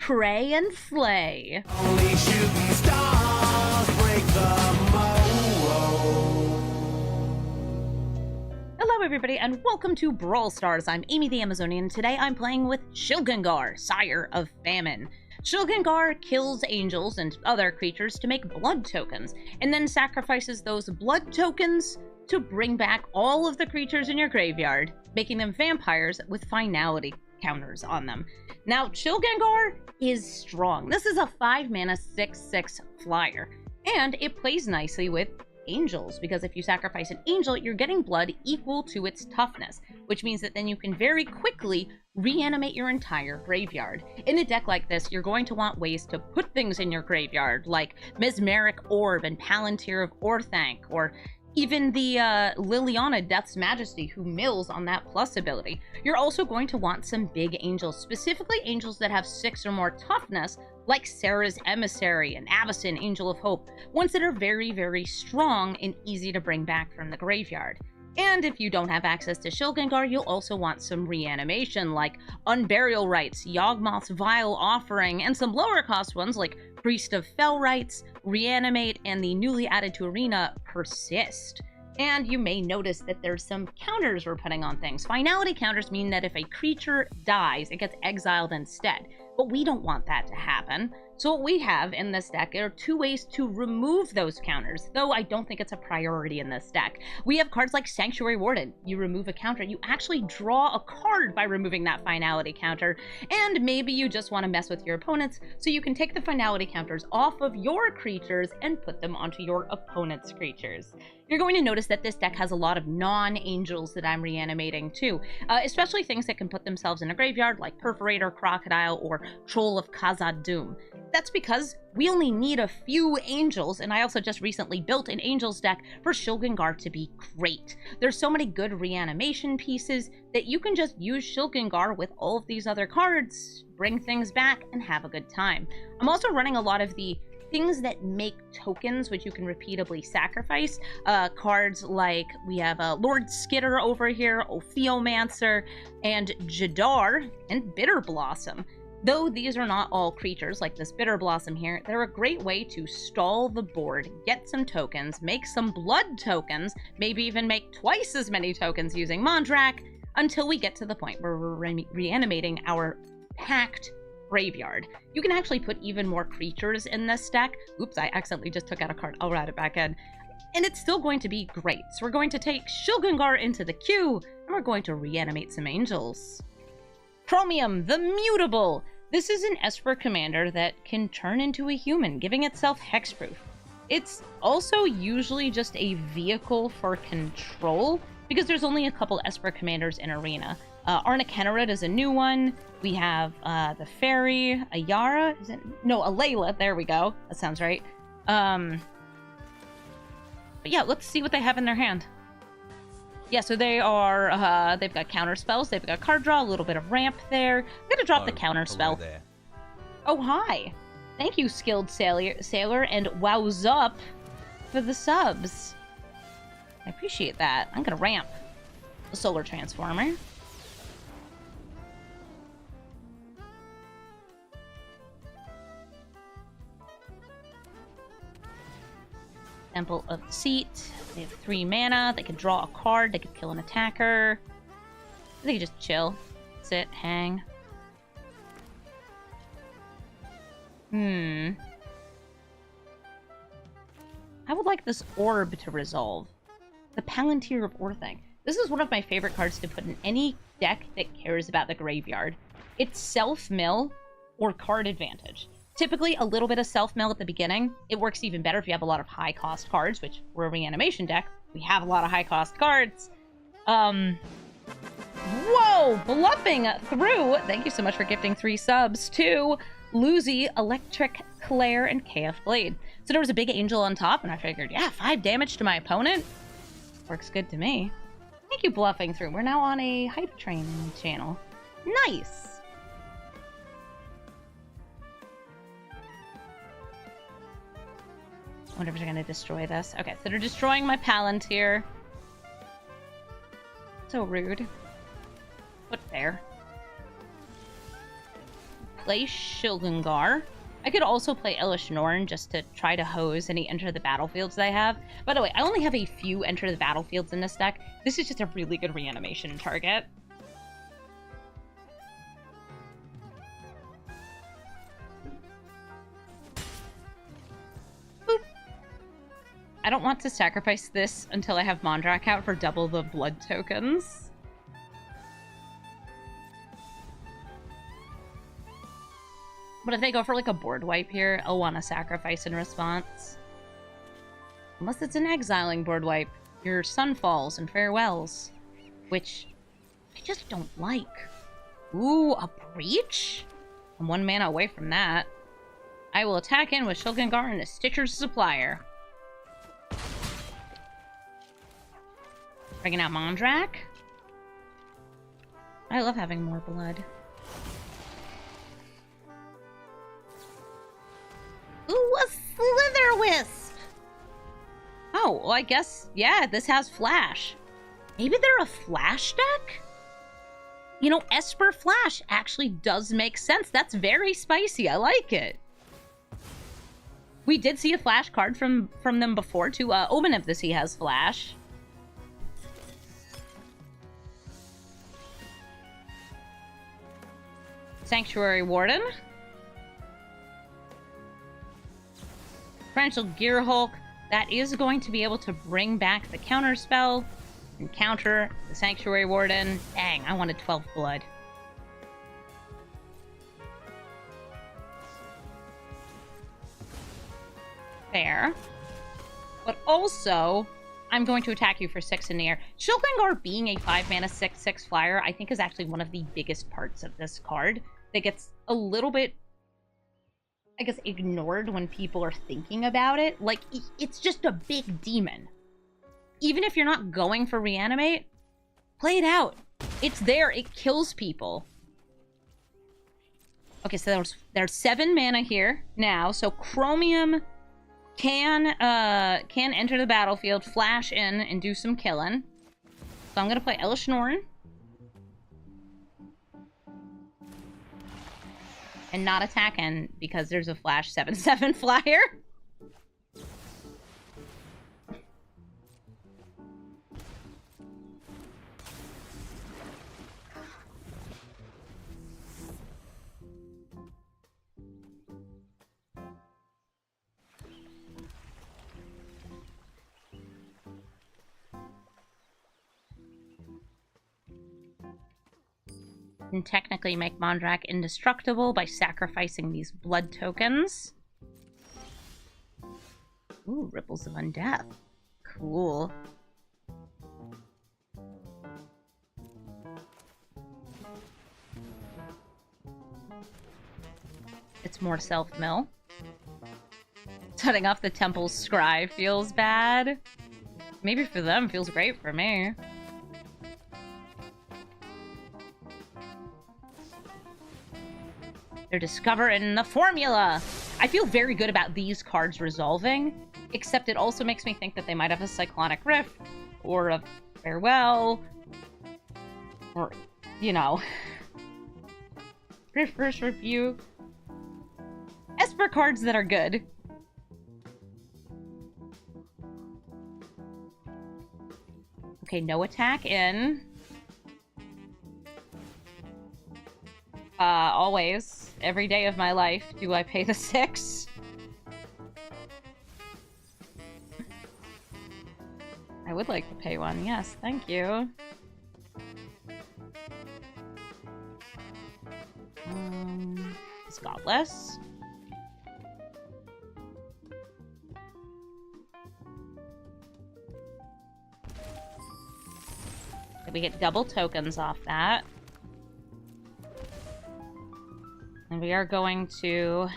pray and slay. Only shooting stars break the mold. Hello everybody and welcome to Brawl Stars. I'm Amy the Amazonian and today I'm playing with Shilgengar, Sire of Famine. Shilgengar kills angels and other creatures to make blood tokens, and then sacrifices those blood tokens to bring back all of the creatures in your graveyard, making them vampires with finality counters on them. Now, Shilgengar is strong. This is a 5-mana 6/6 flyer, and it plays nicely with angels, because if you sacrifice an angel, you're getting blood equal to its toughness, which means that then you can very quickly reanimate your entire graveyard. In a deck like this, you're going to want ways to put things in your graveyard, like Mesmeric Orb and Palantir of Orthanc, or even the Liliana Death's Majesty, who mills on that plus ability. You're also going to want some big angels, specifically angels that have 6 or more toughness, like Sarah's Emissary and Avacyn, Angel of Hope, ones that are very, very strong and easy to bring back from the graveyard. And if you don't have access to Shilgengar, you'll also want some reanimation, like Unburial Rites, Yawgmoth's Vile Offering, and some lower cost ones like Priest of Fell Rites, Reanimate, and the newly added to Arena, Persist. And you may notice that there's some counters we're putting on things. Finality counters mean that if a creature dies, it gets exiled instead. But we don't want that to happen. So what we have in this deck are 2 ways to remove those counters, though I don't think it's a priority in this deck. We have cards like Sanctuary Warden. You remove a counter, you actually draw a card by removing that finality counter, and maybe you just want to mess with your opponents, so you can take the finality counters off of your creatures and put them onto your opponent's creatures. You're going to notice that this deck has a lot of non-angels that I'm reanimating too, especially things that can put themselves in a graveyard like Perforator, Crocodile, or Troll of Khazad Dûm. That's because we only need a few angels, and I also just recently built an angels deck for Shilgengar to be great. There's so many good reanimation pieces that you can just use Shilgengar with all of these other cards, bring things back, and have a good time. I'm also running a lot of the things that make tokens, which you can repeatably sacrifice. Cards like, we have Lord Skitter over here, Ophiomancer, and Jadar, and Bitter Blossom. Though these are not all creatures, like this Bitter Blossom here, they're a great way to stall the board, get some tokens, make some blood tokens, maybe even make twice as many tokens using Mondrak, until we get to the point where we're reanimating our packed graveyard. You can actually put even more creatures in this deck. Oops, I accidentally just took out a card. I'll add it back in. And it's still going to be great. So we're going to take Shilgengar into the queue, and we're going to reanimate some angels. Chromium, the Mutable. This is an Esper commander that can turn into a human, giving itself hexproof. It's also usually just a vehicle for control, because there's only a couple Esper commanders in Arena. Arna Kennerid is a new one. We have the Fairy, Ayara, is it? No, Alayla, there we go. That sounds right. But yeah, let's see what they have in their hand. Yeah, so they are, they've got counter spells, they've got card draw, a little bit of ramp there. I'm gonna drop the counter spell. There. Oh, hi. Thank you, Skilled Sailor, and Wow's Up for the subs. I appreciate that. I'm gonna ramp the Solar Transformer. Temple of Deceit. They have 3 mana. They can draw a card. They could kill an attacker. They can just chill. Sit. Hang. I would like this orb to resolve. The Palantir of Orthanc. This is one of my favorite cards to put in any deck that cares about the graveyard. It's self-mill or card advantage. Typically, a little bit of self-mill at the beginning. It works even better if you have a lot of high-cost cards, which we're a reanimation deck. We have a lot of high-cost cards. Whoa! Bluffing through! Thank you so much for gifting 3 subs to Lucy, Electric, Claire, and KF Blade. So there was a big angel on top, and I figured, yeah, 5 damage to my opponent. Works good to me. Thank you, Bluffing Through. We're now on a hype train channel. Nice! I wonder if they're gonna destroy this. Okay, so they're destroying my Palantir. So rude. Put there. play Shilgengar. I could also play Elish Norn just to try to hose any enter the battlefields that I have. By the way, I only have a few enter the battlefields in this deck. This is just a really good reanimation target. Boop. I don't want to sacrifice this until I have Mondrak out for double the blood tokens. But if they go for like a board wipe here, I'll want to sacrifice in response. Unless it's an exiling board wipe. Your Sunfalls and Farewells. Which I just don't like. Ooh, a Breach? I'm 1 mana away from that. I will attack in with Shilgengar and a Stitcher's Supplier. Bringing out Mondrak. I love having more blood. Ooh, a Slitherwisp! Oh, well, I guess, yeah, this has Flash. Maybe they're a Flash deck? You know, Esper Flash actually does make sense. That's very spicy. I like it. We did see a Flash card from them before, too. Omen of the Sea has Flash. Sanctuary Warden. Torrential Gearhulk, that is going to be able to bring back the counter spell and counter the Sanctuary Warden. Dang, I wanted 12 blood. Fair. But also, I'm going to attack you for 6 in the air. Shilgengar being a 5-mana 6/6 flyer, I think is actually one of the biggest parts of this card that gets a little bit, I guess, ignored when people are thinking about it. Like, it's just a big demon. Even if you're not going for reanimate, play it out. It's there. It kills people. Okay, so there's 7 mana here now. So Chromium can enter the battlefield, flash in, and do some killing. So I'm gonna play Elish Norn. And not attack in because there's a flash 7/7 flyer. Can technically make Mondrak indestructible by sacrificing these blood tokens. Ooh, Ripples of Undeath. Cool. It's more self-mill. Setting off the Temple's Scry feels bad. Maybe for them, feels great for me. They're discovering the formula! I feel very good about these cards resolving, except it also makes me think that they might have a Cyclonic Rift, or a Farewell, or, you know, Riftverse Rebuke. Esper cards that are good. Okay, no attack in. Always. Every day of my life, do I pay the 6? I would like to pay one, yes, thank you. It's Godless. We get double tokens off that. And we are going to...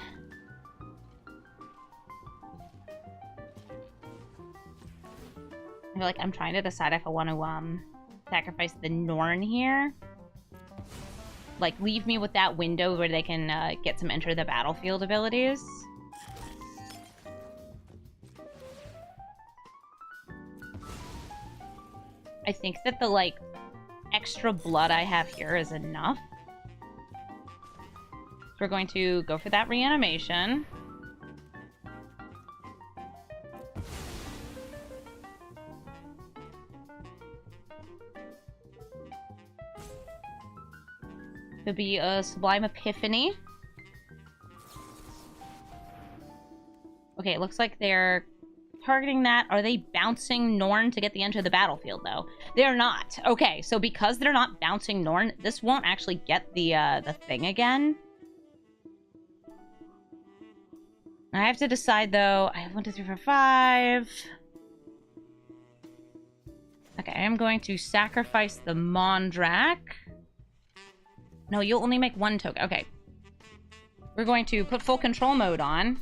I feel like I'm trying to decide if I want to sacrifice the Norn here. Like, leave me with that window where they can get some enter the battlefield abilities. I think that the, like, extra blood I have here is enough. We're going to go for that reanimation. Could be a Sublime Epiphany. Okay, it looks like they're targeting that. Are they bouncing Norn to get the end of the battlefield, though? They're not. Okay, so because they're not bouncing Norn, this won't actually get the thing again. I have to decide, though. I have 1, 2, 3, 4, 5. Okay, I am going to sacrifice the Mondrak. No, you'll only make 1 token. Okay. We're going to put full control mode on.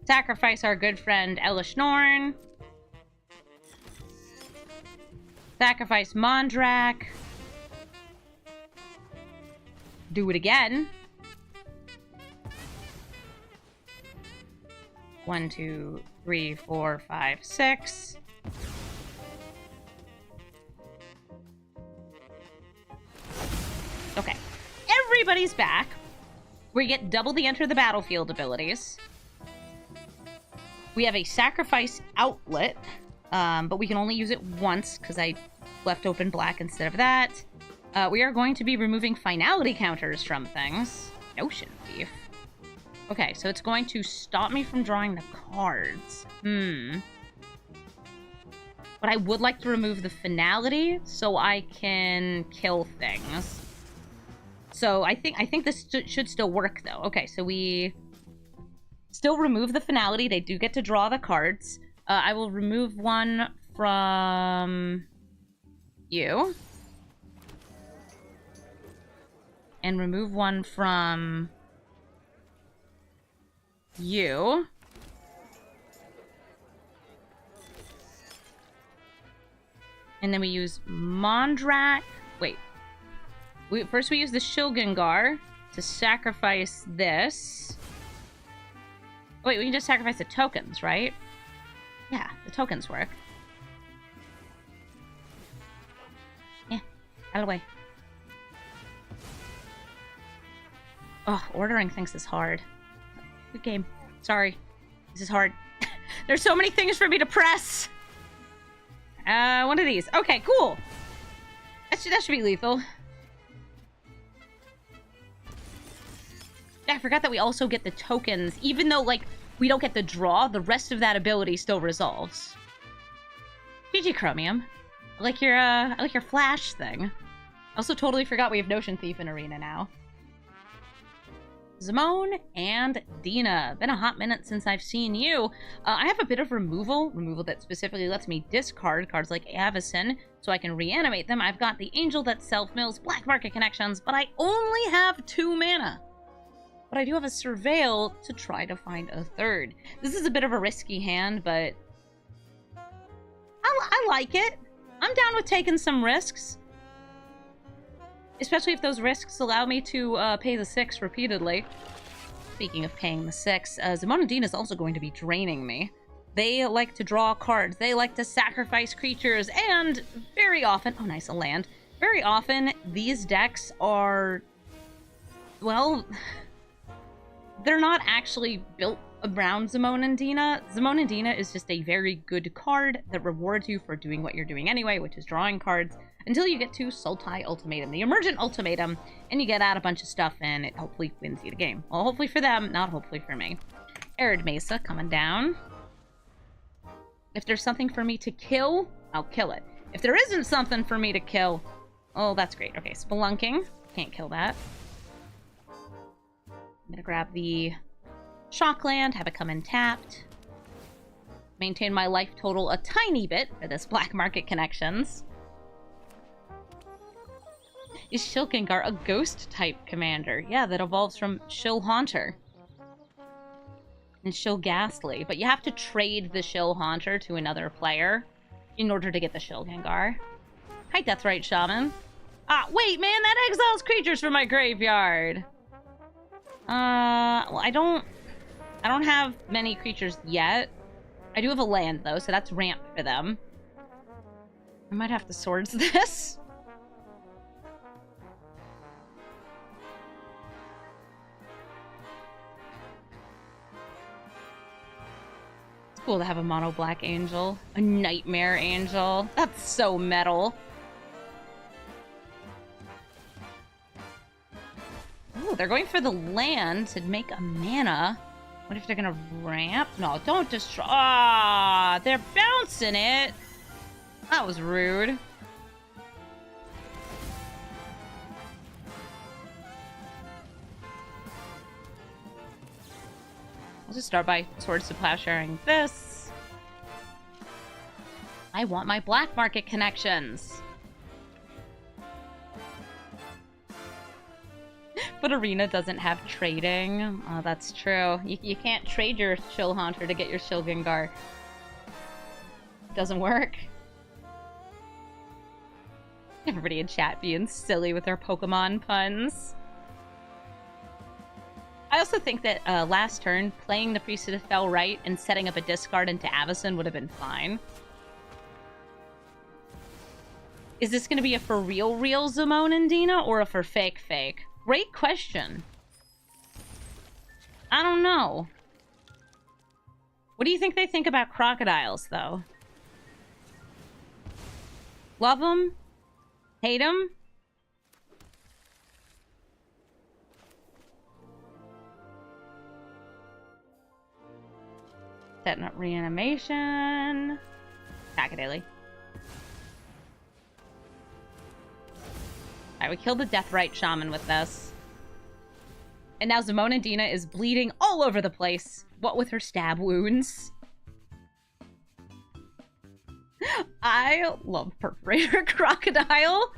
Sacrifice our good friend Elish Norn. Sacrifice Mondrak. Do it again. 1, 2, 3, 4, 5, 6. Okay. Everybody's back. We get double the enter the battlefield abilities. We have a sacrifice outlet, but we can only use it once because I left open black instead of that. We are going to be removing finality counters from things. Notion Thief. Okay, so it's going to stop me from drawing the cards. But I would like to remove the finality so I can kill things. So I think this should still work, though. Okay, so we still remove the finality. They do get to draw the cards. I will remove one from you. And remove one from you. And then we use Mondrak. Wait. First we use the Shilgengar to sacrifice this. Wait, we can just sacrifice the tokens, right? Yeah, the tokens work. Yeah, out of the way. Oh, ordering things is hard. Good game. Sorry. This is hard. There's so many things for me to press. One of these. Okay, cool. That should be lethal. I forgot that we also get the tokens. Even though, like, we don't get the draw, the rest of that ability still resolves. GG Chromium. I like your flash thing. Also totally forgot we have Notion Thief in Arena now. Zimone and Dina. Been a hot minute since I've seen you. I have a bit of removal that specifically lets me discard cards like Avacyn so I can reanimate them. I've got the Angel that self-mills, Black Market Connections, but I only have 2 mana. But I do have a Surveil to try to find a third. This is a bit of a risky hand, but I like it. I'm down with taking some risks. Especially if those risks allow me to pay the 6 repeatedly. Speaking of paying the 6, Zimone and Dina is also going to be draining me. They like to draw cards, they like to sacrifice creatures, and very often... Oh, nice, a land. Very often, these decks are... Well... They're not actually built around Zimone and Dina. Zimone and Dina is just a very good card that rewards you for doing what you're doing anyway, which is drawing cards, until you get to Sultai Ultimatum, the Emergent Ultimatum, and you get out a bunch of stuff, and it hopefully wins you the game. Well, hopefully for them, not hopefully for me. Arid Mesa coming down. If there's something for me to kill, I'll kill it. If there isn't something for me to kill, oh, that's great. Okay, Spelunking. Can't kill that. I'm gonna grab the Shockland, have it come in tapped. Maintain my life total a tiny bit for this Black Market Connections. Is Shilgengar a ghost-type commander? Yeah, that evolves from Shill Haunter. And Shill Ghastly. But you have to trade the Shill Haunter to another player in order to get the Shilgengar. Hi, Deathrite Shaman. Ah, wait, man, that exiles creatures from my graveyard! Well, I don't have many creatures yet. I do have a land, though, so that's ramp for them. I might have to swords this. Cool to have a mono black angel. A nightmare angel. That's so metal. Ooh, they're going for the land to make a mana. What if they're gonna ramp? No, don't destroy. Ah, they're bouncing it. That was rude. I'll just start by Swords to Plowsharing this. I want my black market connections. But Arena doesn't have trading. Oh, that's true. You can't trade your Shill Haunter to get your Shilgengar. Doesn't work. Everybody in chat being silly with their Pokemon puns. I also think that last turn, playing the Priestess of Fell right and setting up a discard into Avacyn would have been fine. Is this going to be a for real Zamon and Dina or a for fake? Great question. I don't know. What do you think they think about crocodiles, though? Love them? Hate them? Setting up reanimation. Pack-a-daily. Alright, we killed the Deathrite Shaman with this. And now Zamona Dina is bleeding all over the place. What with her stab wounds? I love Perforator Crocodile.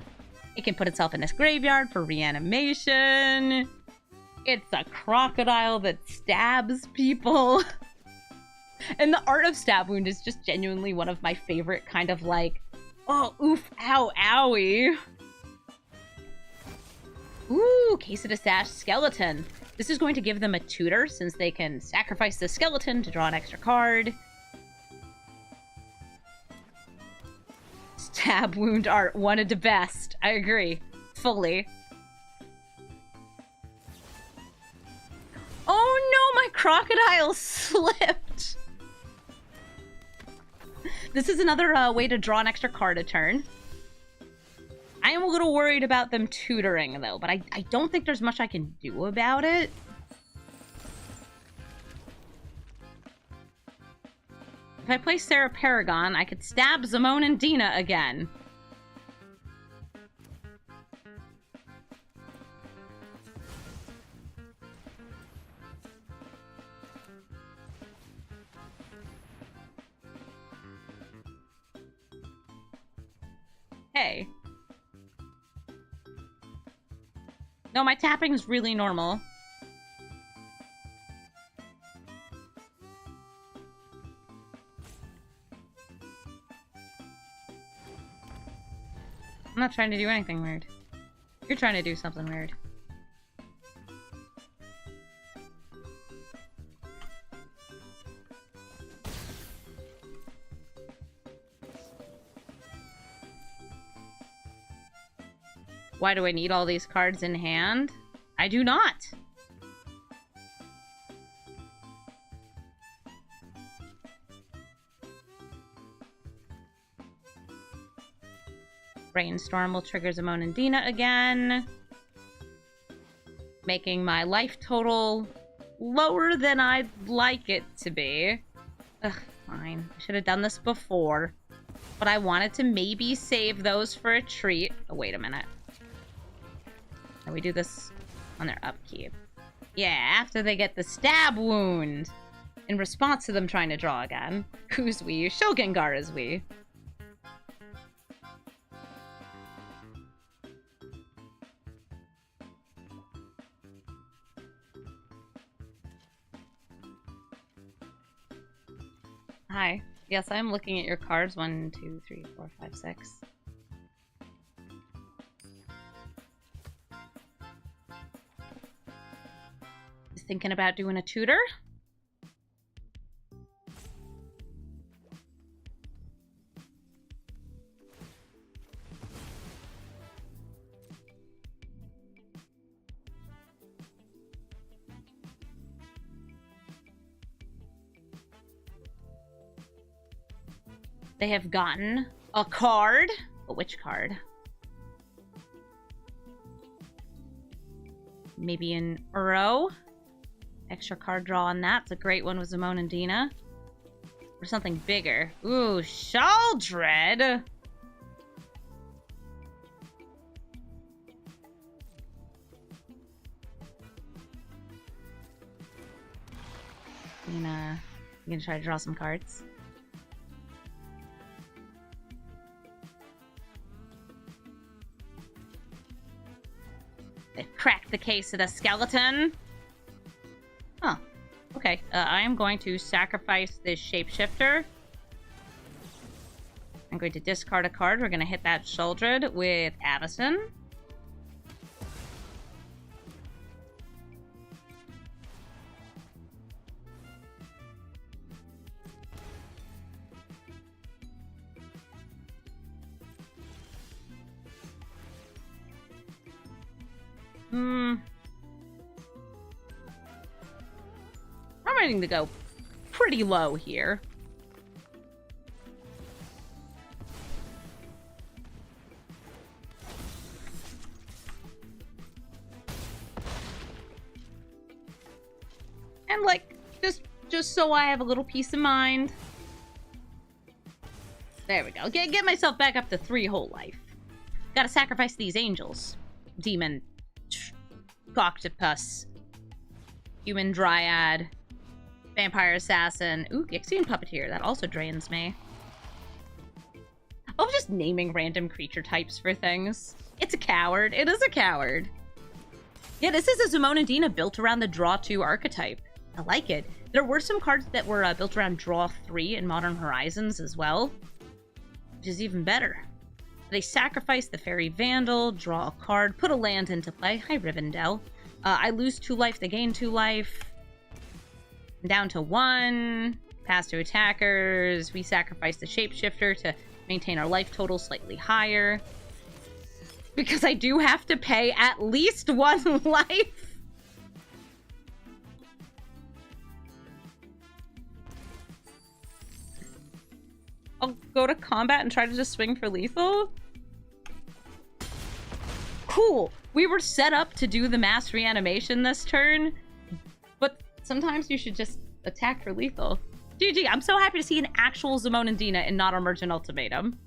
It can put itself in this graveyard for reanimation. It's a crocodile that stabs people. And the art of stab wound is just genuinely one of my favorite kind of like, oh, oof, ow, owie. Ooh, Quesada Sash Skeleton. This is going to give them a tutor since they can sacrifice the skeleton to draw an extra card. Stab wound art, one of the best. I agree. Fully. Oh no, my crocodile slipped! This is another way to draw an extra card a turn. I am a little worried about them tutoring, though, but I don't think there's much I can do about it. If I play Sarah Paragon, I could stab Zamon and Dina again. Hey. No, my tapping's really normal. I'm not trying to do anything weird. You're trying to do something weird. Why do I need all these cards in hand? I do not! Brainstorm will trigger Zamon and Dina again. Making my life total lower than I'd like it to be. Ugh, fine. I should have done this before. But I wanted to maybe save those for a treat. Oh, wait a minute. And we do this on their upkeep. Yeah, after they get the stab wound. In response to them trying to draw again. Who's we? Shilgengar is we. Hi. Yes, I'm looking at your cards. 1, 2, 3, 4, 5, 6. Thinking about doing a tutor? They have gotten a card. But which card? Maybe an Uro. Extra card draw on that. It's a great one with Zimone and Dina. Or something bigger. Ooh, Shaldred. I'm gonna try to draw some cards. They've cracked the case of the skeleton. Huh. Okay. I am going to sacrifice this shapeshifter. I'm going to discard a card. We're going to hit that Shaldred with Avison. I'm ready to go pretty low here. And like, just so I have a little peace of mind. There we go. Get myself back up to 3 whole life. Gotta sacrifice these angels. Demon. Octopus. Human Dryad. Vampire Assassin. Ooh, Gixian Puppeteer. That also drains me. I'm just naming random creature types for things. It's a coward. It is a coward. Yeah, this is a Zimone and Dina built around the Draw 2 archetype. I like it. There were some cards that were built around Draw 3 in Modern Horizons as well, which is even better. They sacrifice the Fairy Vandal, draw a card, put a land into play. Hi, Rivendell. I lose 2 life, they gain 2 life. Down to 1. Pass to attackers. We sacrifice the Shapeshifter to maintain our life total slightly higher. Because I do have to pay at least 1 life. I'll go to combat and try to just swing for lethal. Cool. We were set up to do the mass reanimation this turn, but sometimes you should just attack for lethal. GG, I'm so happy to see an actual Zimone and Dina and not Emergent Ultimatum.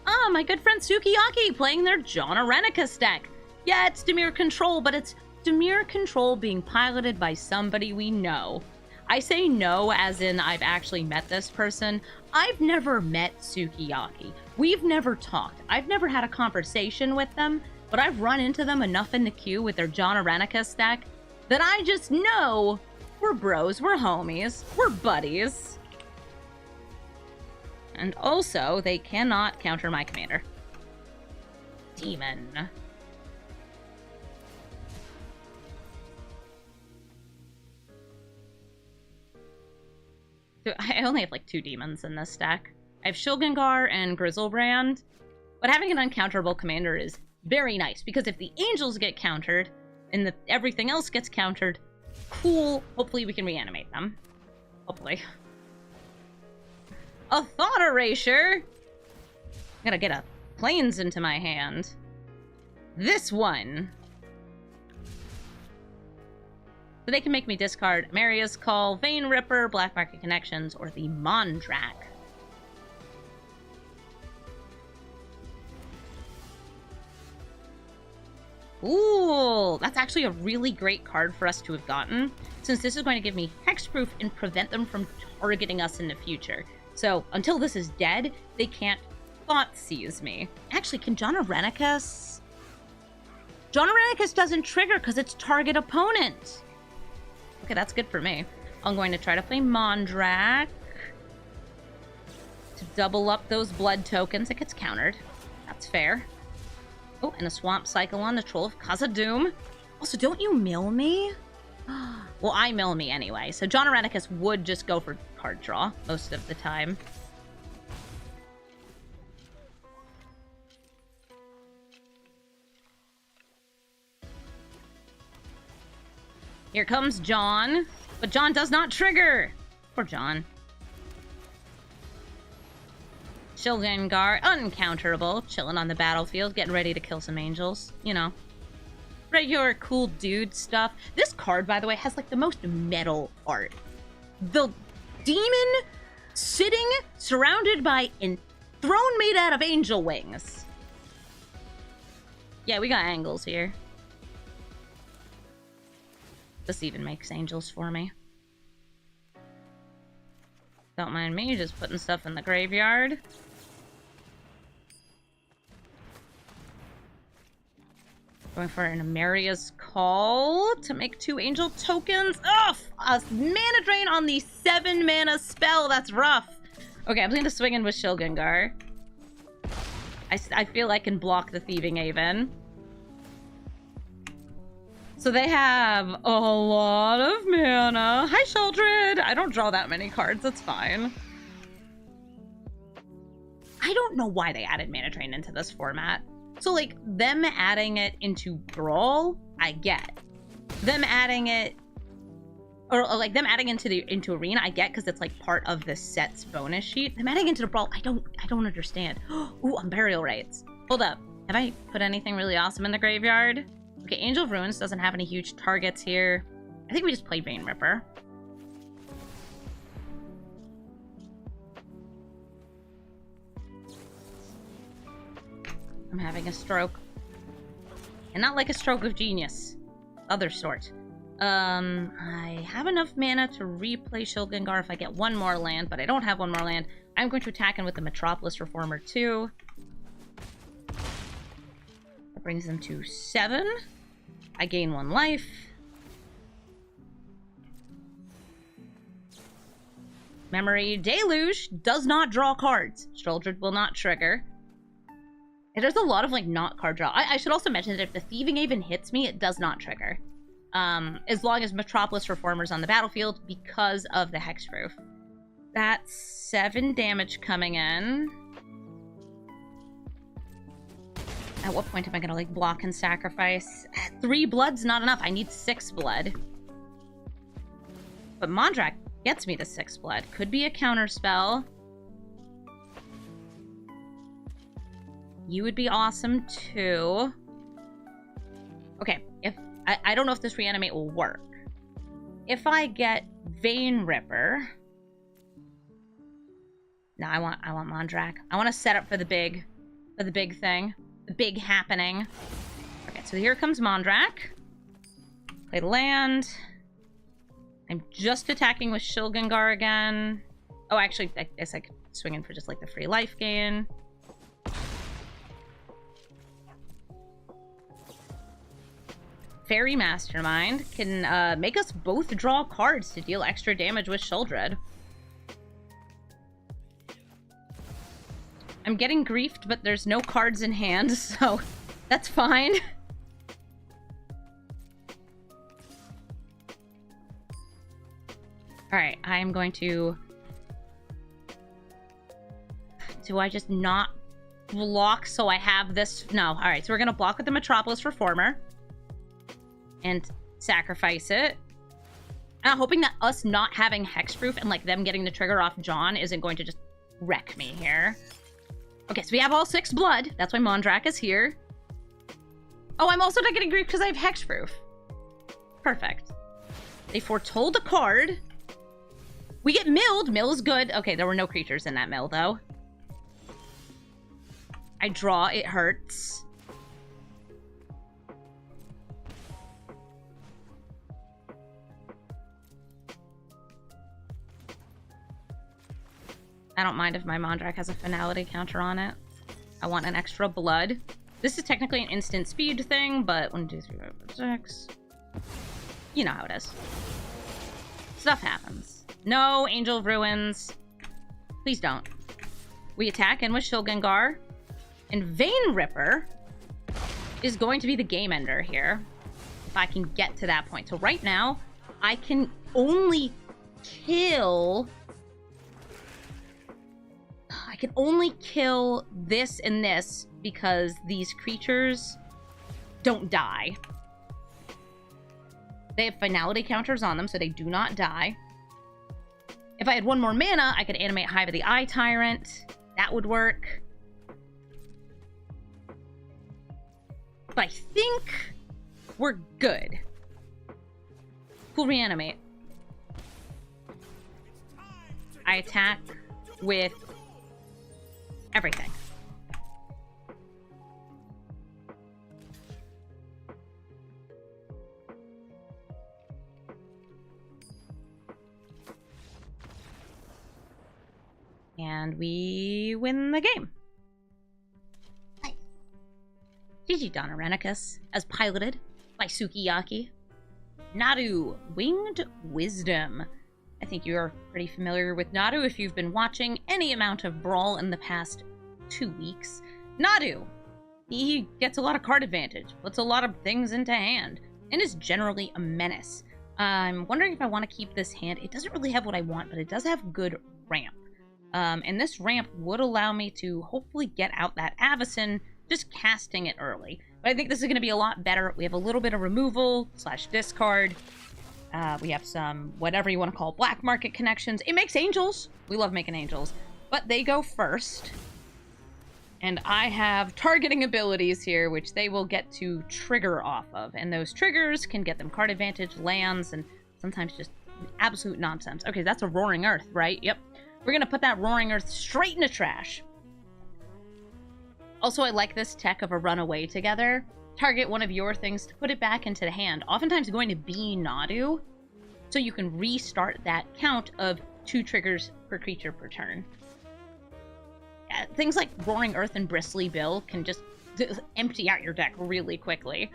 Ah, my good friend Sukiyaki playing their John Arenicus deck. Yeah, it's Dimir Control, but it's Dimir Control being piloted by somebody we know. I say no as in I've actually met this person. I've never met Sukiyaki. We've never talked. I've never had a conversation with them, but I've run into them enough in the queue with their John Arenicus deck that I just know we're bros, we're homies, we're buddies. And also, they cannot counter my commander. Demon. I only have like 2 demons in this deck. I have Shilgengar and Grizzlebrand, but having an uncounterable commander is very nice, because if the angels get countered and everything else gets countered, cool, hopefully we can reanimate them. Hopefully. A Thought Erasure! Gotta get a Plains into my hand. This one. So they can make me discard Maria's Call, Vein Ripper, Black Market Connections, or the Mondrak. Ooh, that's actually a really great card for us to have gotten, since this is going to give me hexproof and prevent them from targeting us in the future. So, until this is dead, they can't Thought Seize me. Actually, can John Arenicus... John Arenicus doesn't trigger because it's target opponent. Okay, that's good for me. I'm going to try to play Mondrak to double up those blood tokens. It gets countered. That's fair. Oh, and a Swamp Cycle on the Troll of Khazad-dûm. Also, don't you mill me? Well, I mill me anyway, so John Arenicus would just go for card draw most of the time. Here comes John, but John does not trigger. Poor John. Shilgengar, uncounterable, chilling on the battlefield, getting ready to kill some angels. You know, regular cool dude stuff. This card, by the way, has like the most metal art. The demon sitting surrounded by a throne made out of angel wings. Yeah, we got angles here. This even makes angels for me. Don't mind me just putting stuff in the graveyard. Going for an Amaria's Call to make 2 angel tokens. Ugh! A mana drain on the 7 mana spell. That's rough. Okay, I'm going to swing in with Shilgengar. I feel I can block the Thieving Haven. So they have a lot of mana. Hi, Sheldred! I don't draw that many cards. That's fine. I don't know why they added mana drain into this format. So, like, them adding it into Brawl, I get. Them adding it... Or, like, them adding into Arena, I get, because it's, like, part of the set's bonus sheet. Them adding into the Brawl, I don't understand. Ooh, on Burial Rites. Hold up. Have I put anything really awesome in the graveyard? Okay, Angel of Ruins doesn't have any huge targets here. I think we just play Vein Ripper. I'm having a stroke. And not like a stroke of genius. Other sort. I have enough mana to replay Shilgengar if I get 1 more land, but I don't have 1 more land. I'm going to attack in with the Metropolis Reformer 2. That brings them to 7. I gain 1 life. Memory Deluge does not draw cards. Sheldred will not trigger. And there's a lot of, like, not card draw. I should also mention that if the Thieving Haven hits me, it does not trigger. As long as Metropolis Reformer's on the battlefield because of the Hexproof. That's 7 damage coming in. At what point am I gonna, like, block and sacrifice? 3 blood's not enough. I need 6 blood. But Mondrak gets me to 6 blood. Could be a counter spell. You would be awesome, too. Okay, if I don't know if this reanimate will work. If I get Vein Ripper... No, I want Mondrak. I want to set up for the big thing. The big happening. Okay, so here comes Mondrak. Play the land. I'm just attacking with Shilgengar again. Oh, actually, I guess I could swing in for just, like, the free life gain. Fairy Mastermind can make us both draw cards to deal extra damage with Sheldred. I'm getting griefed, but there's no cards in hand, so that's fine. Alright, I am going to... Do I just not block so I have this? No. Alright, so we're going to block with the Metropolis Reformer. And sacrifice it. And I'm hoping that us not having Hexproof and, like, them getting the trigger off John isn't going to just wreck me here. Okay, so we have all 6 blood. That's why Mondrak is here. Oh, I'm also not getting grief because I have Hexproof. Perfect. They foretold a card. We get milled. Mill is good. Okay, there were no creatures in that mill, though. I draw. It hurts. I don't mind if my Mondrak has a finality counter on it. I want an extra blood. This is technically an instant speed thing, but 1, 2, 3, 4, 5, 6. You know how it is. Stuff happens. No, Angel of Ruins. Please don't. We attack in with Shilgengar. And Vein Ripper is going to be the game ender here. If I can get to that point. So right now, I can only kill... I can only kill this and this because these creatures don't die. They have finality counters on them, so they do not die. If I had 1 more mana, I could animate Hive of the Eye Tyrant. That would work. But I think we're good. Cool, reanimate. I attack with everything. And we win the game. Nice. GG Donnarenicus, as piloted by Sukiyaki. Nadu, Winged Wisdom. I think you're pretty familiar with Nadu if you've been watching any amount of Brawl in the past 2 weeks. Nadu, he gets a lot of card advantage, puts a lot of things into hand, and is generally a menace. I'm wondering if I want to keep this hand. It doesn't really have what I want, but it does have good ramp. And this ramp would allow me to hopefully get out that Avacyn, just casting it early. But I think this is going to be a lot better. We have a little bit of removal / discard. We have some, whatever you want to call, black market connections. It makes angels. We love making angels. But they go first. And I have targeting abilities here, which they will get to trigger off of. And those triggers can get them card advantage, lands, and sometimes just absolute nonsense. Okay, that's a Roaring Earth, right? Yep. We're going to put that Roaring Earth straight in the trash. Also, I like this tech of a runaway together. Target one of your things to put it back into the hand. Oftentimes going to be Nadu, so you can restart that count of 2 triggers per creature per turn. Yeah, things like Roaring Earth and Bristly Bill can just empty out your deck really quickly.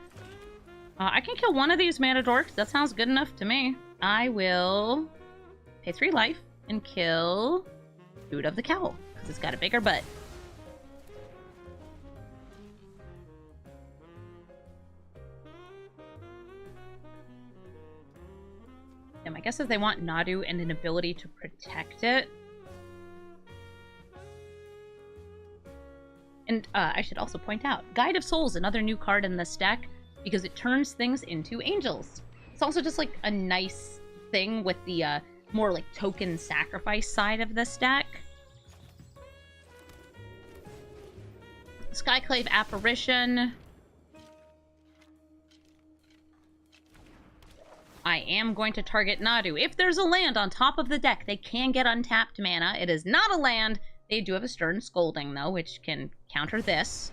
I can kill one of these mana dorks. That sounds good enough to me. I will pay 3 life and kill Food of the Cowl, because it's got a bigger butt. I guess if they want Nadu and an ability to protect it. And I should also point out, Guide of Souls, another new card in this deck, because it turns things into angels. It's also just like a nice thing with the more like token sacrifice side of this deck. Skyclave Apparition. I am going to target Nadu. If there's a land on top of the deck, they can get untapped mana. It is not a land. They do have a Stern Scolding, though, which can counter this.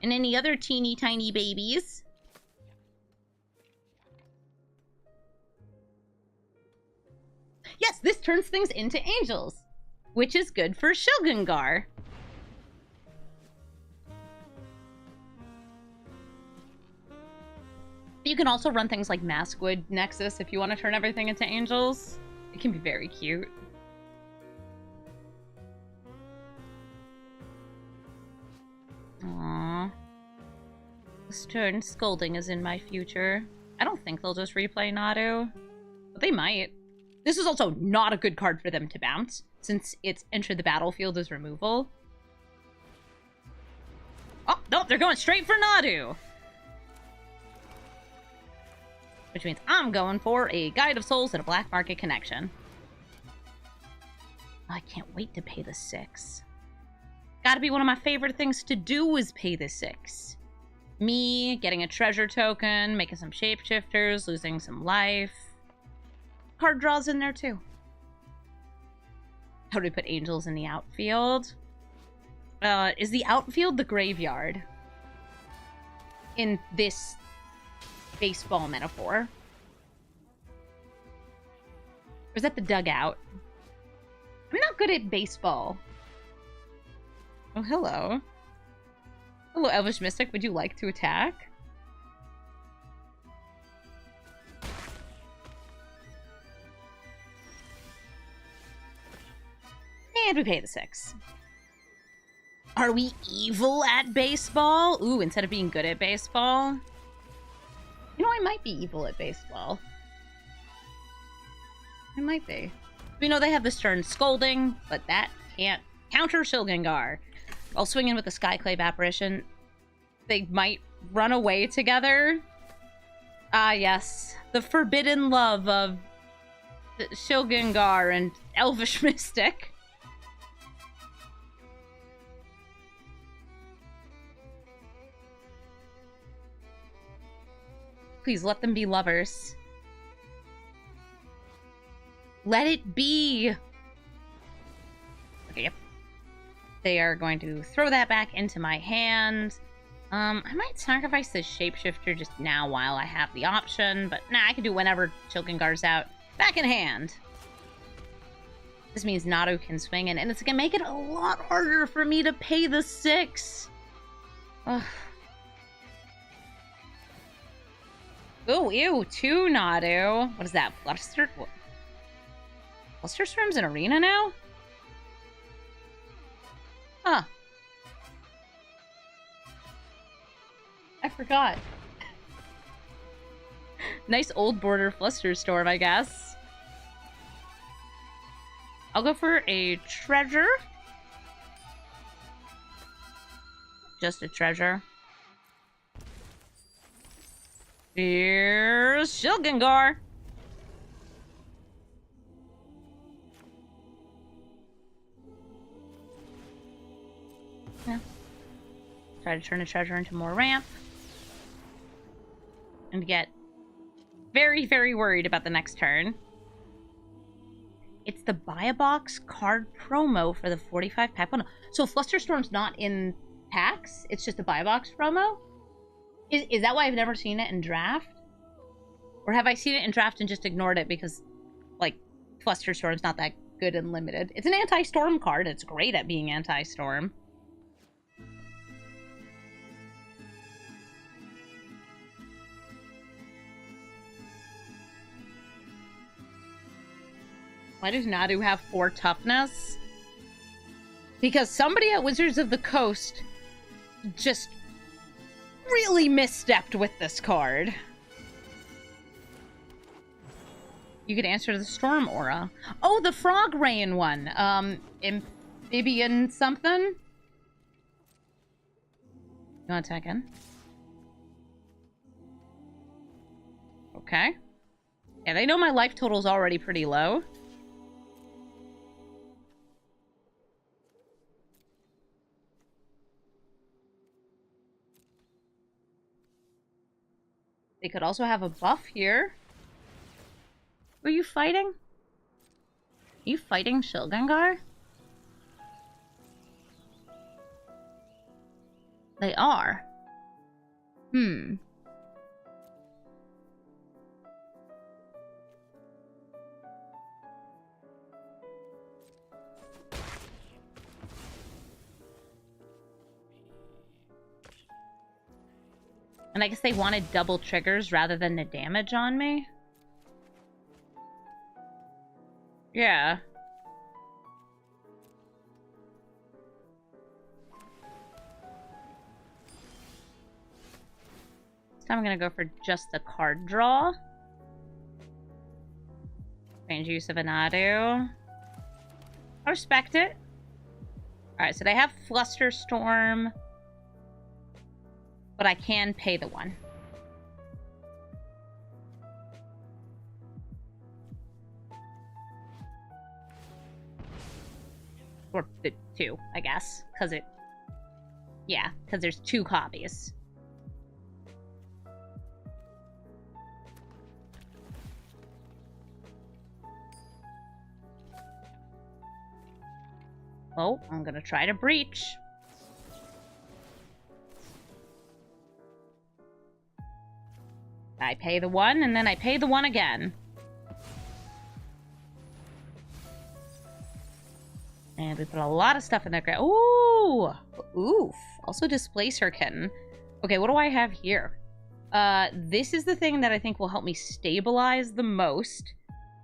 And any other teeny tiny babies. Yes, this turns things into angels, which is good for Shilgengar. You can also run things like Maskwood Nexus if you want to turn everything into angels. It can be very cute. Aww. Stern Scolding is in my future. I don't think they'll just replay Nadu, but they might. This is also not a good card for them to bounce, since it's enter the battlefield as removal. Oh, no, they're going straight for Nadu! Which means I'm going for a Guide of Souls and a Black Market connection. I can't wait to pay the 6. Gotta be one of my favorite things to do is pay the 6. Me getting a treasure token, making some shapeshifters, losing some life. Card draws in there too. How do we put angels in the outfield? Is the outfield the graveyard? In this baseball metaphor? Or is that the dugout? I'm not good at baseball. Oh, hello. Hello, Elvish Mystic. Would you like to attack? And we pay the 6. Are we evil at baseball? Ooh, instead of being good at baseball. You know, I might be evil at baseball. I might be. We know they have the Stern Scolding, but that can't counter Shilgengar. While swinging with the Skyclave Apparition, they might run away together. Ah, yes. The forbidden love of Shilgengar and Elvish Mystic. Please let them be lovers. Let it be! Okay, yep. They are going to throw that back into my hand. I might sacrifice this shapeshifter just now while I have the option, but nah, I can do whenever Shilgengar's out. Back in hand. This means Nadu can swing in, and it's gonna make it a lot harder for me to pay the 6. Ugh. Oh, ew, 2 Nadu. What is that? Flusterstorm's an arena now? Huh. I forgot. Nice old border Flusterstorm, I guess. I'll go for a treasure. Just a treasure. Here's Shilgengar. Yeah. Try to turn a treasure into more ramp. And get very, very worried about the next turn. It's the buy a box card promo for the 45 pack. So Flusterstorm's not in packs? It's just a buy a box promo? Is that why I've never seen it in draft? Or have I seen it in draft and just ignored it because, like, Flusterstorm's not that good and limited? It's an anti-storm card. It's great at being anti-storm. Why does Nadu have 4 toughness? Because somebody at Wizards of the Coast just really misstepped with this card. You could answer the Storm Aura. Oh, the Frog Rain one. Amphibian something? You want to attack in? Okay. Yeah, they know my life total's already pretty low. They could also have a buff here. Were you fighting? Are you fighting Shilgengar? They are. Hmm. And I guess they wanted double triggers rather than the damage on me. Yeah. So I'm gonna go for just the card draw. Range use of Anadu. I respect it. Alright, so they have Flusterstorm. But I can pay the 1. Or the 2, I guess. Because it... Yeah, because there's 2 copies. Oh, I'm gonna try to breach. I pay the 1, and then I pay the 1 again. And we put a lot of stuff in there. Ooh! Oof. Also Displacer Kitten. Okay, what do I have here? This is the thing that I think will help me stabilize the most.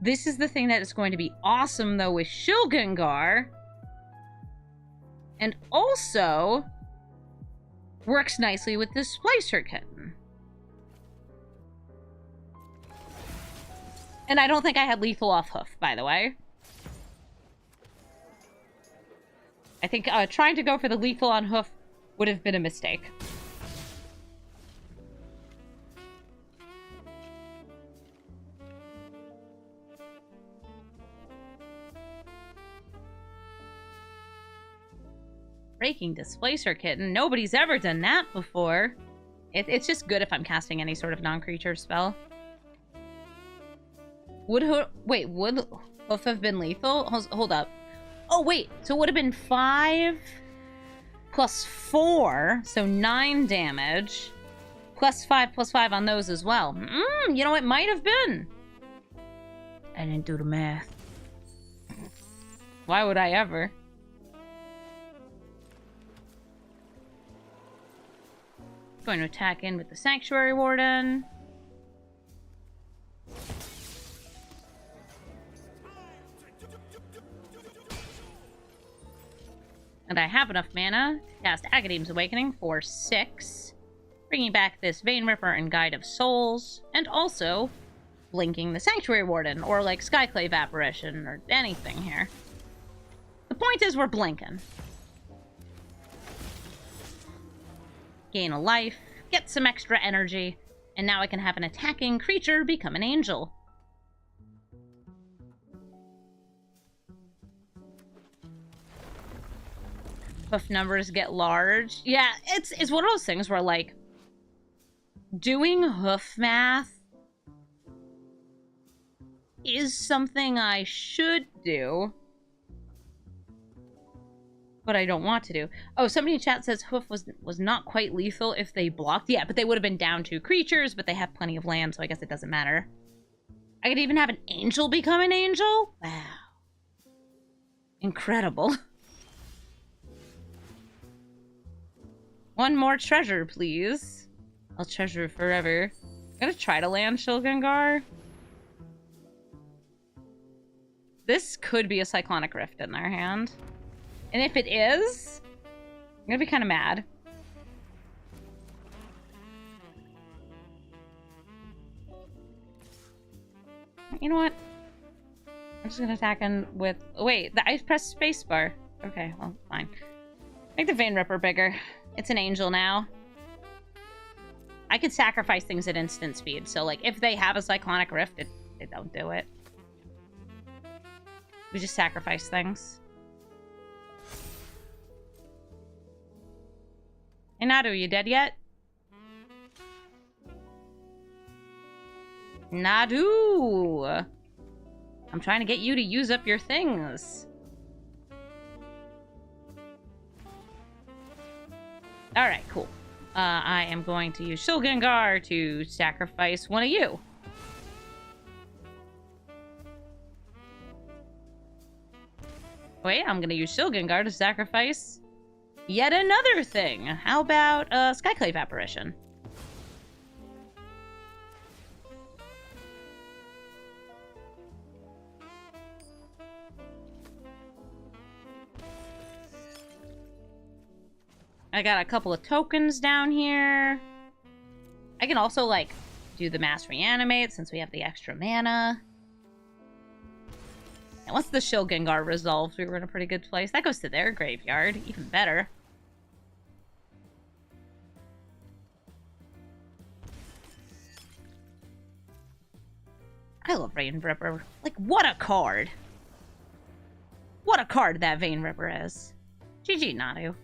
This is the thing that is going to be awesome, though, with Shilgengar. And also works nicely with Displacer Kitten. And I don't think I had lethal off hoof, by the way. I think trying to go for the lethal on hoof would have been a mistake. Breaking Displacer Kitten. Nobody's ever done that before. It's just good if I'm casting any sort of non-creature spell. Would Hoof have been lethal? Hold up. Oh, wait. So it would have been 5 plus 4, so 9 damage. Plus 5 on those as well. You know, it might have been. I didn't do the math. Why would I ever? Going to attack in with the Sanctuary Warden. And I have enough mana to cast Agadeem's Awakening for 6. Bringing back this Vein Ripper and Guide of Souls. And also blinking the Sanctuary Warden, or like Skyclave Apparition, or anything here. The point is we're blinking. Gain a life, get some extra energy, and now I can have an attacking creature become an angel. Hoof numbers get large. Yeah, it's one of those things where, like, doing hoof math is something I should do, but I don't want to do. Oh, somebody in chat says Hoof was not quite lethal if they blocked. Yeah, but they would have been down 2 creatures, but they have plenty of land, so I guess it doesn't matter. I could even have an angel become an angel? Wow. Incredible. One more treasure, please. I'll treasure forever. I'm gonna try to land Shilgengar. This could be a Cyclonic Rift in their hand. And if it is, I'm gonna be kind of mad. You know what? I'm just gonna attack him with... Wait, I pressed spacebar. Okay, well, fine. Make the Vein Ripper bigger. It's an angel now. I could sacrifice things at instant speed, so like if they have a Cyclonic Rift, it don't do it. We just sacrifice things. Hey, Nadu, you dead yet? Nadu! I'm trying to get you to use up your things. Alright, cool. I am going to use Shilgengar to sacrifice one of you. Wait, I'm going to use Shilgengar to sacrifice yet another thing. How about Skyclave Apparition? I got a couple of tokens down here. I can also, like, do the Mass Reanimate since we have the extra mana. And once the Shilgengar resolves, we were in a pretty good place. That goes to their graveyard. Even better. I love Vein Ripper. Like, what a card. What a card that Vein Ripper is. GG, Nadu.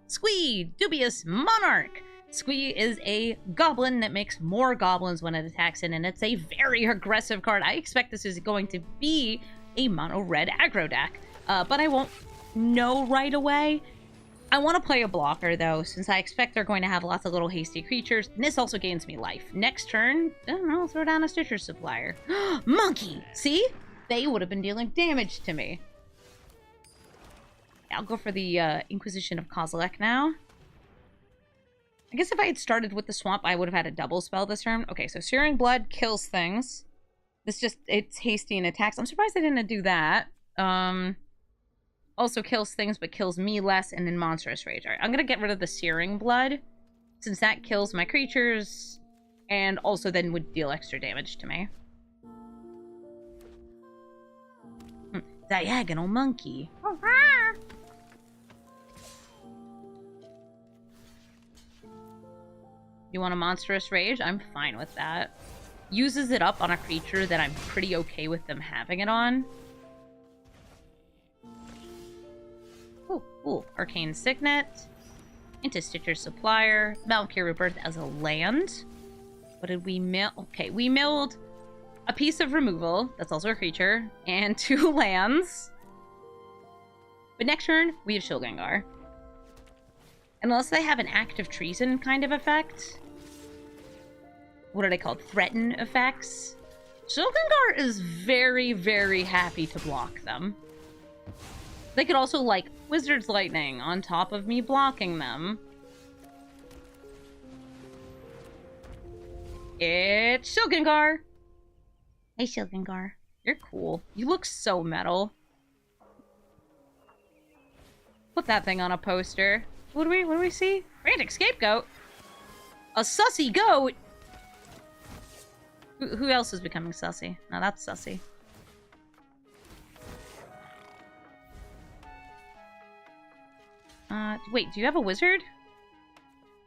Squee, Dubious Monarch. Squee is a goblin that makes more goblins when it attacks in, and it's a very aggressive card. I expect this is going to be a mono-red aggro deck, but I won't know right away. I want to play a blocker, though, since I expect they're going to have lots of little hasty creatures, and this also gains me life. Next turn, I don't know, throw down a Stitcher Supplier. Monkey! See? They would have been dealing damage to me. I'll go for the Inquisition of Kozilek now. I guess if I had started with the Swamp, I would have had a double spell this turn. Okay, so Searing Blood kills things. It's hasty and attacks. I'm surprised I didn't do that. Also kills things, but kills me less, and then Monstrous Rage. All right, I'm going to get rid of the Searing Blood, since that kills my creatures, and also then would deal extra damage to me. Diagonal Monkey. You want a Monstrous Rage? I'm fine with that. Uses it up on a creature that I'm pretty okay with them having it on. Ooh, Arcane Signet. into Stitcher's Supplier. Valkyrie Rebirth as a land. What did we mill? Okay, we milled a piece of removal. That's also a creature. And 2 lands. But next turn, we have Shilgengar. Unless they have an active treason kind of effect. What are they called? Threaten effects. Shilgengar is very, very happy to block them. They could also, like, Wizard's Lightning on top of me blocking them. It's Shilgengar! Hey, Shilgengar. You're cool. You look so metal. Put that thing on a poster. What do we see? Frantic Scapegoat? A sussy goat? Who else is becoming sussy? No, that's sussy. Wait, do you have a wizard?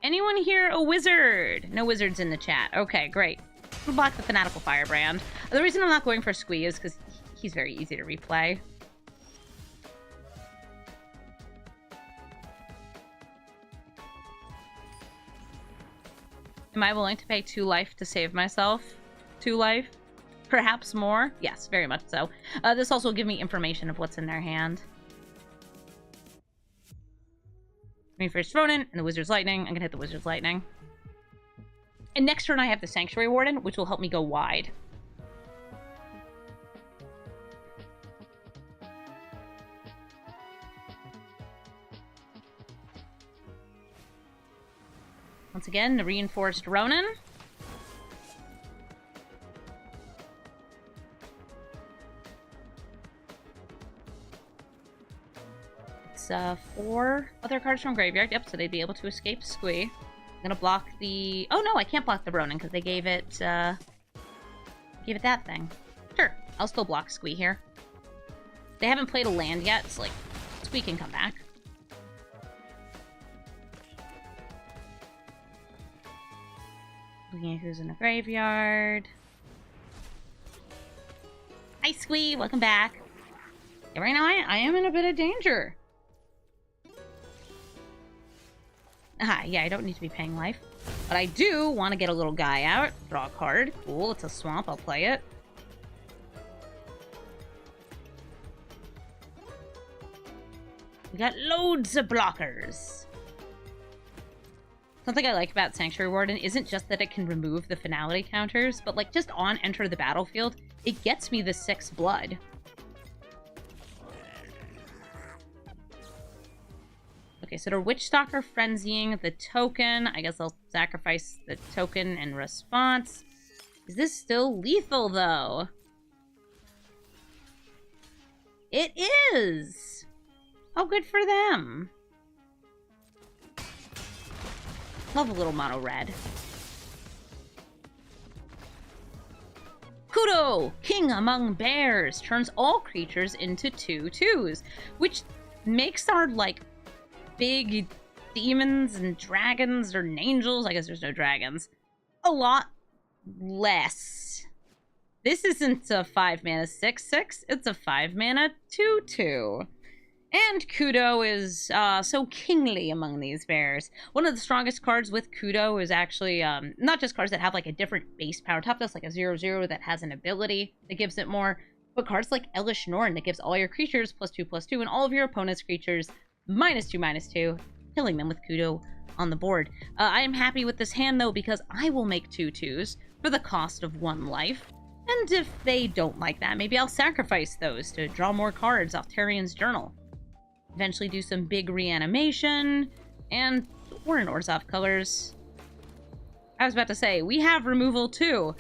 Anyone here a wizard? No wizards in the chat. Okay, great. We'll block the Fanatical Firebrand. The reason I'm not going for Squee is because he's very easy to replay. Am I willing to pay 2 life to save myself? 2 life? Perhaps more? Yes, very much so. This also will give me information of what's in their hand. First Ronin and the Wizard's Lightning. I'm gonna hit the Wizard's Lightning. And next turn I have the Sanctuary Warden, which will help me go wide. Once again, the Reinforced Ronin. It's 4 other cards from graveyard. Yep, so they'd be able to escape Squee. I'm gonna block the... Oh no, I can't block the Ronin because they gave it that thing. Sure, I'll still block Squee here. They haven't played a land yet, so like, Squee can come back. Looking at who's in the graveyard. Hi, Squee, welcome back. Yeah, right now I am in a bit of danger. Yeah, I don't need to be paying life. But I do want to get a little guy out. Draw a card. Cool, it's a swamp. I'll play it. We got loads of blockers. Something I like about Sanctuary Warden isn't just that it can remove the finality counters, but like just on enter the battlefield, it gets me the 6 blood. Okay, so the Witch Stalker frenzying the token. I guess I'll sacrifice the token in response. Is this still lethal, though? It is! Oh, good for them. Love a little mono red. Kudo! King among bears! Turns all creatures into 2/2s, which makes our, like, big demons and dragons or angels, I guess there's no dragons, a lot less. This isn't a 5-mana 6/6, it's a 5-mana 2/2. And Kudo is so kingly among these bears. One of the strongest cards with Kudo is actually not just cards that have like a different base power toughness, like a 0/0 that has an ability that gives it more, but cards like Elish Norn that gives all your creatures +2/+2 and all of your opponent's creatures -2/2, killing them with Kudo on the board. I am happy with this hand, though, because I will make 2/2s for the cost of 1 life. And if they don't like that, maybe I'll sacrifice those to draw more cards off Tarian's Journal. Eventually do some big reanimation, and we're in Orzhov colors. I was about to say, we have removal, too.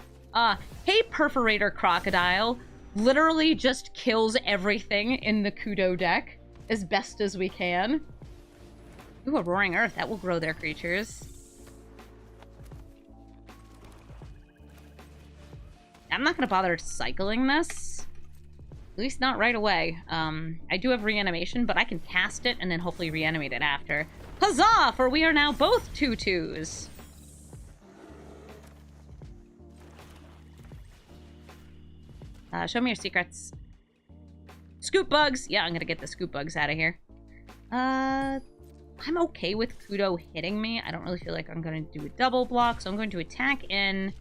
Hey, Perforator Crocodile literally just kills everything in the Kudo deck as best as we can. Ooh, a Roaring Earth. That will grow their creatures. I'm not going to bother cycling this. At least not right away. I do have reanimation, but I can cast it and then hopefully reanimate it after. Huzzah! For we are now both 2/2s. Show me your secrets. Scoop bugs! Yeah, I'm gonna get the scoop bugs out of here. I'm okay with Kudo hitting me. I don't really feel like I'm going to do a double block, so I'm going to attack in,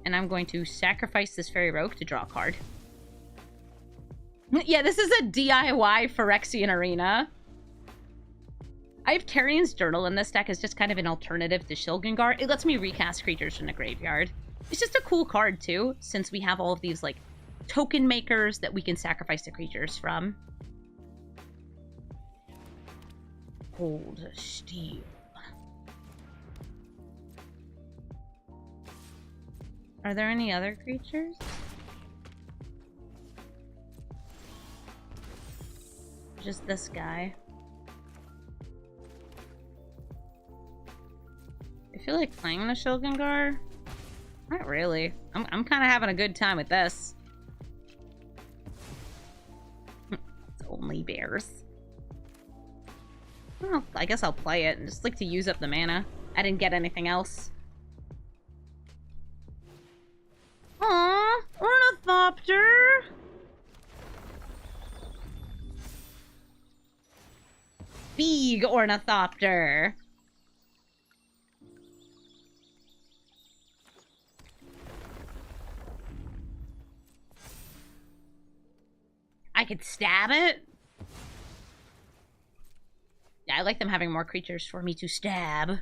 and I'm going to sacrifice this Fairy Rogue to draw a card. Yeah, this is a DIY Phyrexian Arena. I have Tarian's Journal in this deck as just kind of an alternative to Shilgengar. It lets me recast creatures from the graveyard. It's just a cool card, too, since we have all of these, like, token makers that we can sacrifice the creatures from. Cold Steel. Are there any other creatures? Just this guy. I feel like playing the Shilgengar. Not really. I'm kind of having a good time with this. It's only bears. Well, I guess I'll play it and just like to use up the mana. I didn't get anything else. Aww, Ornithopter! Big Ornithopter! I could stab it? Yeah, I like them having more creatures for me to stab.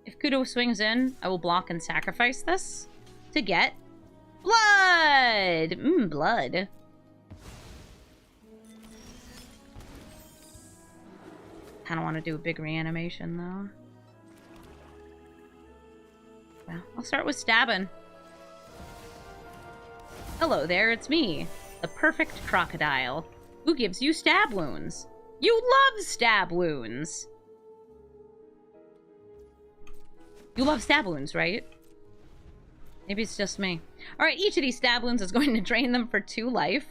If Kudo swings in, I will block and sacrifice this to get blood! Blood. Kinda want to do a big reanimation, though. Well, I'll start with stabbing. Hello there, it's me, the perfect crocodile, who gives you stab wounds. You love stab wounds! You love stab wounds, right? Maybe it's just me. Alright, each of these stab wounds is going to drain them for 2 life.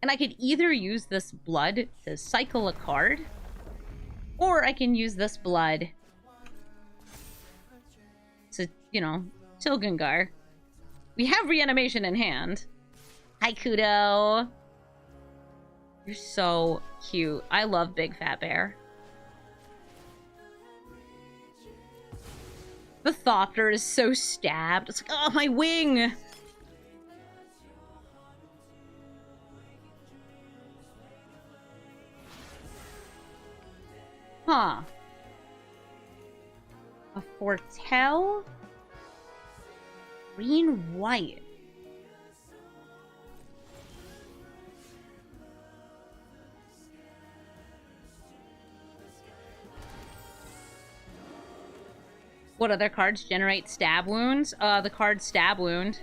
And I could either use this blood to cycle a card, or I can use this blood to, you know, Shilgengar. We have reanimation in hand. Hi, Kudo. You're so cute. I love Big Fat Bear. The Thopter is so stabbed. It's like, oh, my wing! Huh. A Foretell? Green-white. What other cards generate stab wounds? The card Stab Wound.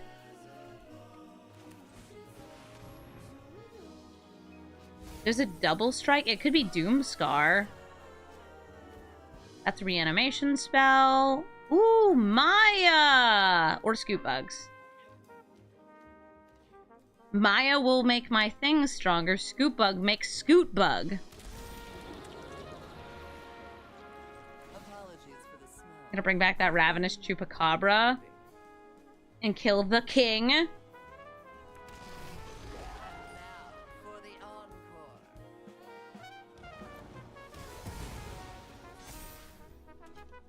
There's a double strike. It could be Doom Scar. That's a reanimation spell. Ooh, Maya! Or Scoot Bugs. Maya will make my things stronger. Scoot Bug makes Scoot Bug. Gonna bring back that Ravenous Chupacabra. And kill the king.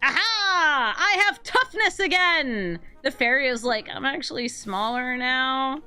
Aha! I have toughness again! The fairy is like, I'm actually smaller now.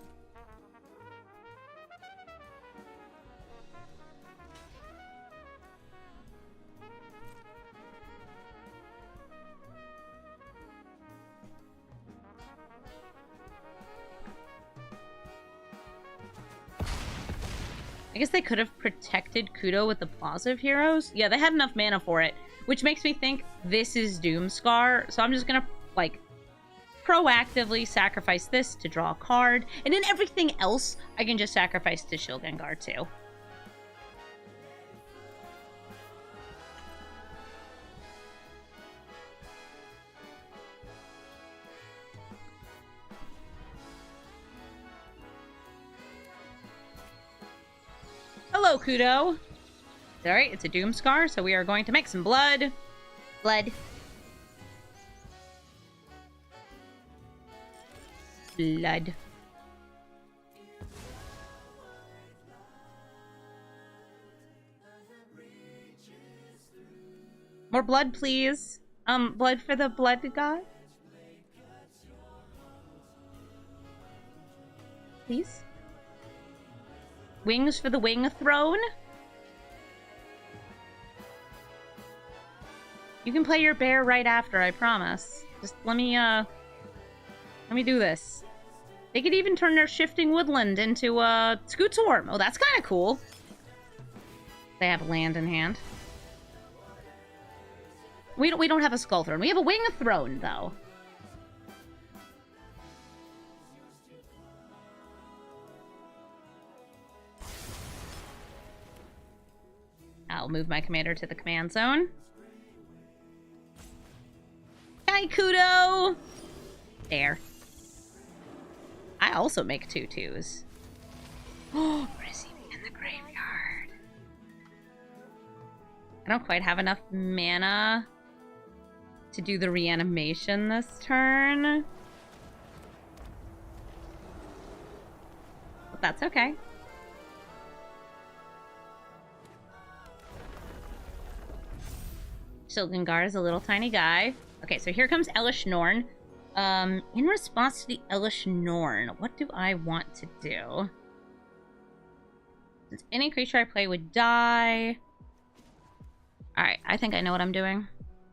I guess they could have protected Kudo with the Plaza of Heroes. Yeah, they had enough mana for it, which makes me think this is Doomscar. So I'm just gonna, like, proactively sacrifice this to draw a card. And then everything else, I can just sacrifice to Shilgengar, too. Hello, Kudo. Alright, it's a Doomscar, so we are going to make some blood. Blood. Blood. More blood, please. Blood for the blood god. Please. Wings for the wing throne. You can play your bear right after, I promise. Just let me do this. They could even turn their shifting woodland into a scoot swarm. Oh, that's kind of cool. They have land in hand. We don't have a skull throne. We have a wing throne, though. I'll move my commander to the command zone. Kudo! There. I also make 2/2s. Oh, receiving in the graveyard. I don't quite have enough mana to do the reanimation this turn. But that's okay. Shilgengar is a little tiny guy. Okay, so here comes Elish Norn. In response to the Elish Norn, what do I want to do? Since any creature I play would die... Alright, I think I know what I'm doing.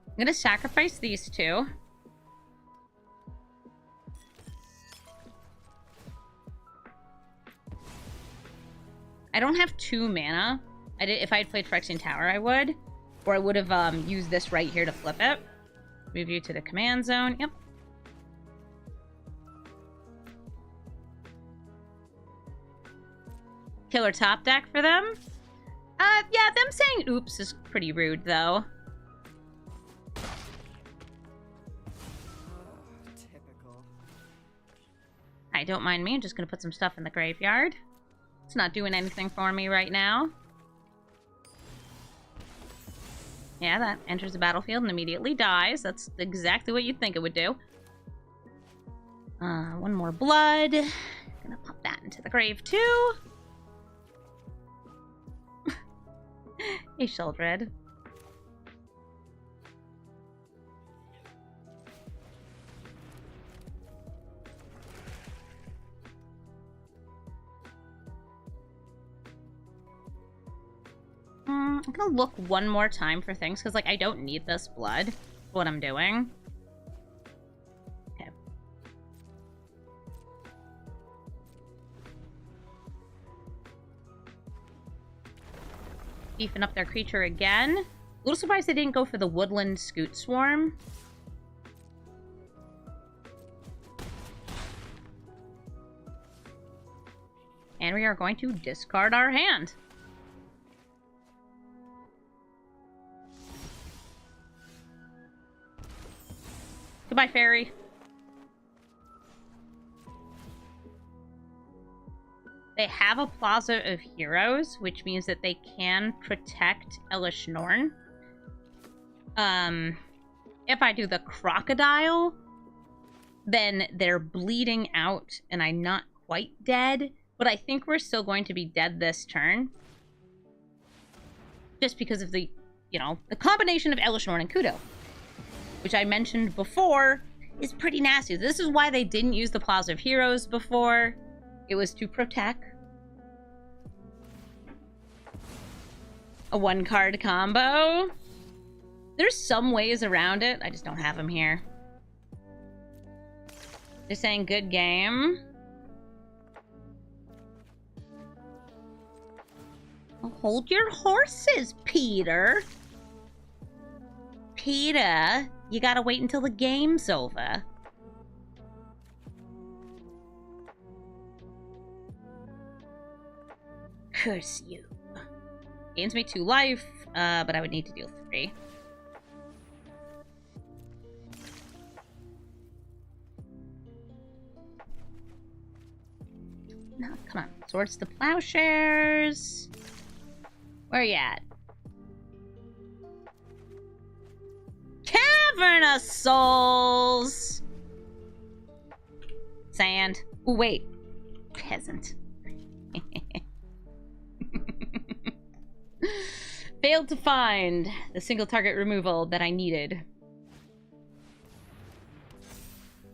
I'm gonna sacrifice these two. I don't have 2 mana. If I had played Phyrexian Tower, I would. Or I would have used this right here to flip it. Move you to the command zone. Yep. Killer top deck for them. Yeah, them saying oops is pretty rude, though. Typical. I don't mind me. I'm just gonna put some stuff in the graveyard. It's not doing anything for me right now. Yeah, that enters the battlefield and immediately dies. That's exactly what you'd think it would do. One more blood. Gonna pop that into the grave, too. Hey, Sheldred. I'm gonna look one more time for things, because, like, I don't need this blood. What I'm doing. Okay. Beefing up their creature again. A little surprised they didn't go for the woodland scoot swarm. And we are going to discard our hand. Goodbye, fairy. They have a Plaza of Heroes, which means that they can protect Elish Norn. If I do the crocodile, then they're bleeding out and I'm not quite dead, but I think we're still going to be dead this turn. Just because of the, you know, the combination of Elish Norn and Kudo, which I mentioned before, is pretty nasty. This is why they didn't use the Plaza of Heroes before. It was to protect. A 1-card combo. There's some ways around it. I just don't have them here. They're saying good game. Hold your horses, Peter. Peter, you gotta wait until the game's over. Curse you. Gains me 2 life, but I would need to deal 3. No, come on. Swords to Plowshares. Where are you at? Cavern of Souls! Sand. Oh, wait. Peasant. Failed to find the single target removal that I needed.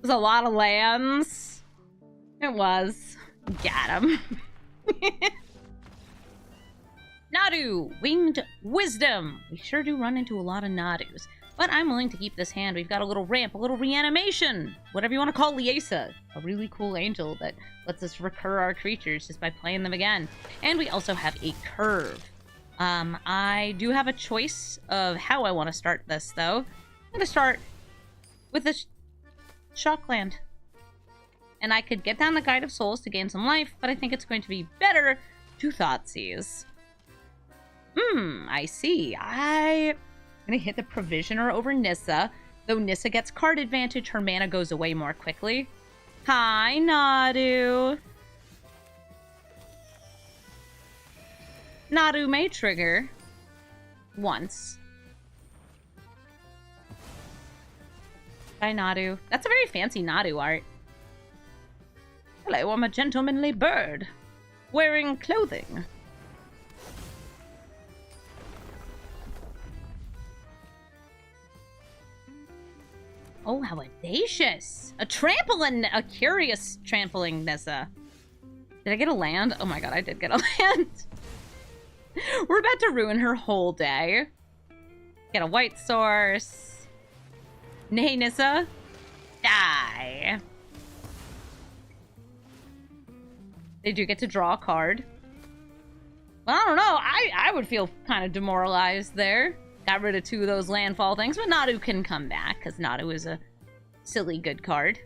There's a lot of lands. It was. Got him. Nadu! Winged Wisdom! We sure do run into a lot of Nadus. But I'm willing to keep this hand. We've got a little ramp, a little reanimation. Whatever you want to call Liesa. A really cool angel that lets us recur our creatures just by playing them again. And we also have a curve. I do have a choice of how I want to start this, though. I'm going to start with this Shockland. And I could get down the Guide of Souls to gain some life, but I think it's going to be better to Thoughtseize. I see. I'm going to hit the Provisioner over Nissa. Though Nissa gets card advantage, her mana goes away more quickly. Hi, Nadu. Nadu may trigger once. Hi, Nadu. That's a very fancy Nadu art. Hello, I'm a gentlemanly bird. Wearing clothing. Oh, how audacious. A trampoline, a curious trampling Nissa. Did I get a land? Oh my god, I did get a land. We're about to ruin her whole day. Get a white source. Nay, Nissa. Die. They do get to draw a card. Well, I don't know. I would feel kind of demoralized there. Got rid of 2 of those landfall things, but Nadu can come back, because Nadu is a silly good card.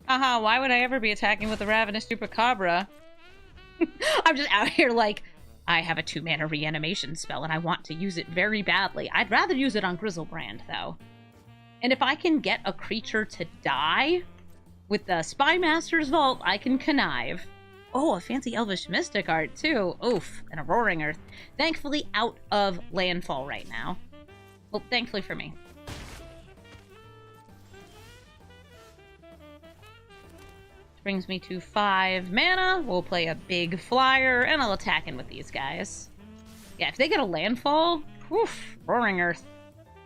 Haha, why would I ever be attacking with a Ravenous Chupacabra? I'm just out here like, I have a 2-mana reanimation spell, and I want to use it very badly. I'd rather use it on Grizzlebrand, though. And if I can get a creature to die... with the Spymaster's Vault, I can connive. Oh, a fancy Elvish Mystic art, too. Oof, and a Roaring Earth. Thankfully out of landfall right now. Well, thankfully for me. Brings me to 5 mana. We'll play a big flyer, and I'll attack in with these guys. Yeah, if they get a landfall, oof, Roaring Earth.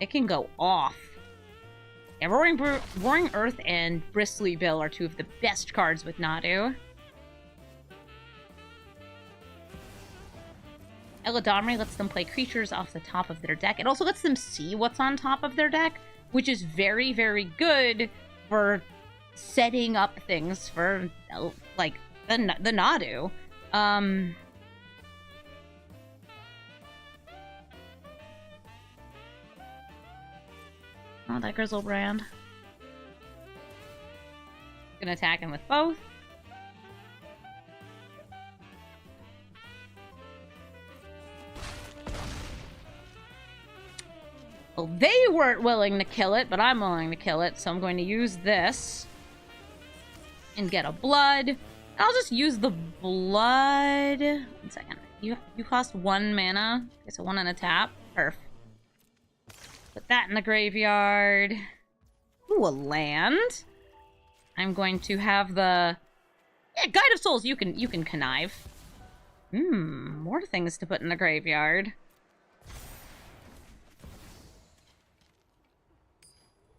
It can go off. Yeah, Roaring Earth and Bristly Bill are 2 of the best cards with Nadu. Eladamri lets them play creatures off the top of their deck. It also lets them see what's on top of their deck, which is very, very good for setting up things for, like, the Nadu. Oh, that Grizzlebrand. Gonna attack him with both. Well, they weren't willing to kill it, but I'm willing to kill it, so I'm going to use this. And get a blood. I'll just use the blood. 1 second. You cost 1 mana. Okay, so 1 on a tap. Perf. Put that in the graveyard. Ooh, a land. I'm going to have the... Yeah, Guide of Souls, you can connive. More things to put in the graveyard.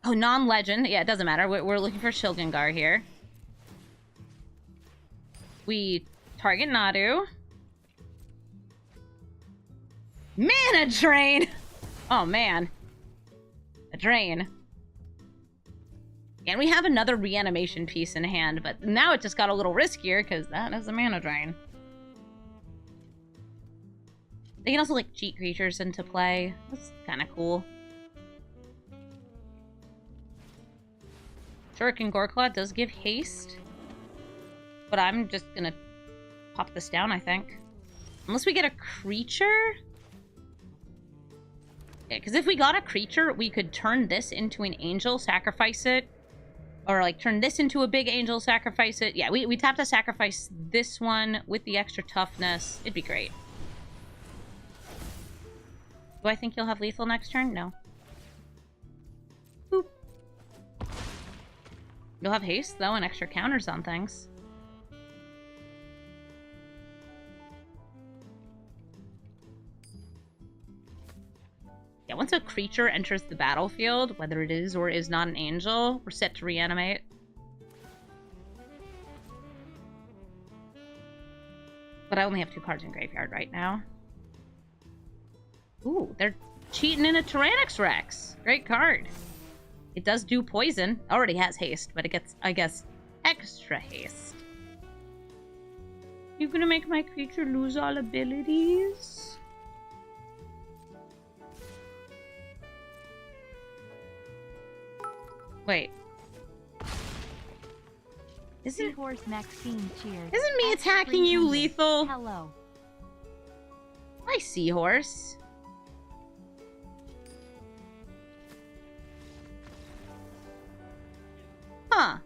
Oh, non-legend. Yeah, it doesn't matter. We're looking for Shilgengar here. We target Nadu. Mana Drain! Oh, man. A drain. And we have another reanimation piece in hand, but now it just got a little riskier because that is a mana drain. They can also, like, cheat creatures into play. That's kind of cool. Shuriken Goreclaw does give haste, but I'm just gonna pop this down, I think. Unless we get a creature? Yeah, because if we got a creature, we could turn this into an angel, sacrifice it. Or, like, turn this into a big angel, sacrifice it. Yeah, we'd have to sacrifice this one with the extra toughness. It'd be great. Do I think you'll have lethal next turn? No. Boop. You'll have haste, though, and extra counters on things. Yeah, once a creature enters the battlefield, whether it is or is not an angel, we're set to reanimate. But I only have 2 cards in graveyard right now. Ooh, they're cheating in a Tyrannix Rex. Great card. It does do poison. Already has haste, but it gets, I guess, extra haste. You gonna make my creature lose all abilities? Wait. Isn't Maxine cheers. Isn't me attacking you lethal? Hello. Hi, Seahorse. Huh.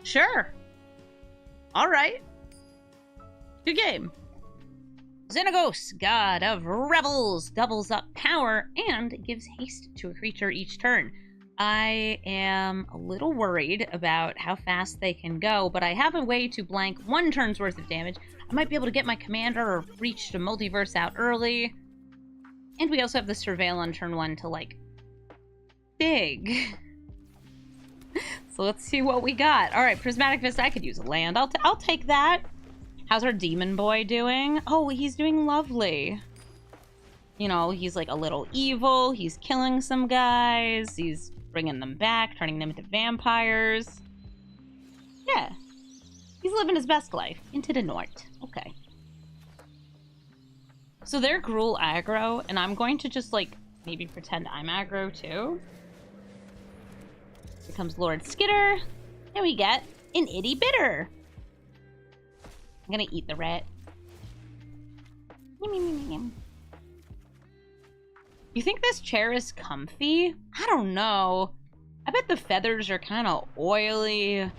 Sure. Alright. Good game. Xenagos, god of revels, doubles up power and gives haste to a creature each turn. I am a little worried about how fast they can go, but I have a way to blank 1 turn's worth of damage. I might be able to get my commander or reach the multiverse out early. And we also have the surveil on turn 1 to, like, dig. So let's see what we got. Alright, Prismatic Vista, I could use a land. I'll take that. How's our demon boy doing? Oh, he's doing lovely. You know, he's like a little evil. He's killing some guys. He's bringing them back, turning them into vampires. Yeah. He's living his best life. Into the north. Okay. So they're Gruul aggro, and I'm going to just, like, maybe pretend I'm aggro, too. Here comes Lord Skitter. And we get an Itty Bitter. I'm gonna eat the rat. You think this chair is comfy? I don't know. I bet the feathers are kind of oily.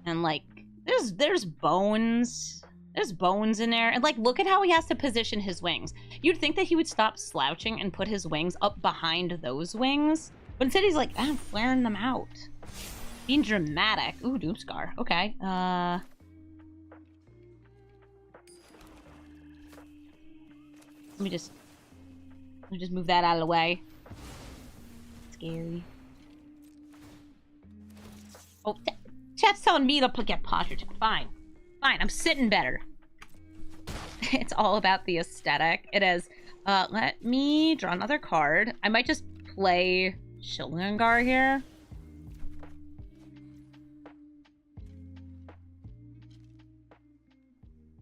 And, like, there's bones. There's bones in there. And, like, look at how he has to position his wings. You'd think that he would stop slouching and put his wings up behind those wings. But instead he's like, I'm flaring them out. Being dramatic. Ooh, Doomscar. Okay. Let me just move that out of the way. Scary. Oh, chat's telling me to get posture. Fine. Fine, I'm sitting better. It's all about the aesthetic. It is. Let me draw another card. I might just play Shilgengar here.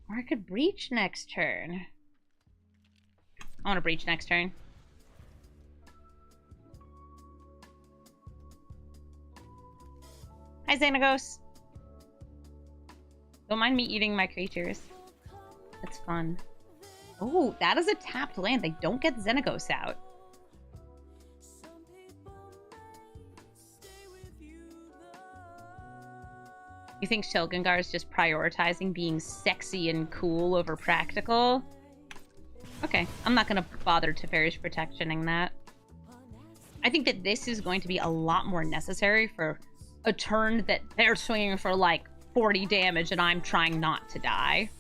Or I could breach next turn. I want to breach next turn. Hi, Xenagos. Don't mind me eating my creatures. That's fun. Oh, that is a tapped land. They don't get Xenagos out. You think Shilgengar is just prioritizing being sexy and cool over practical? Okay, I'm not going to bother Teferi's Protectioning that. I think that this is going to be a lot more necessary for a turn that they're swinging for like 40 damage and I'm trying not to die.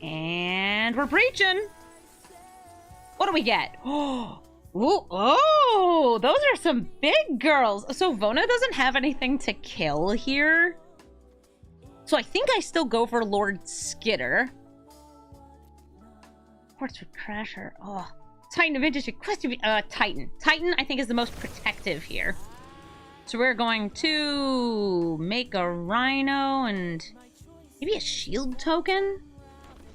And we're breaching! What do we get? Oh, oh, those are some big girls. So Vona doesn't have anything to kill here. So I think I still go for Lord Skitter. Portswood Crasher. Oh, Titan of Industry. Titan. Titan, I think, is the most protective here. So we're going to make a Rhino and maybe a shield token.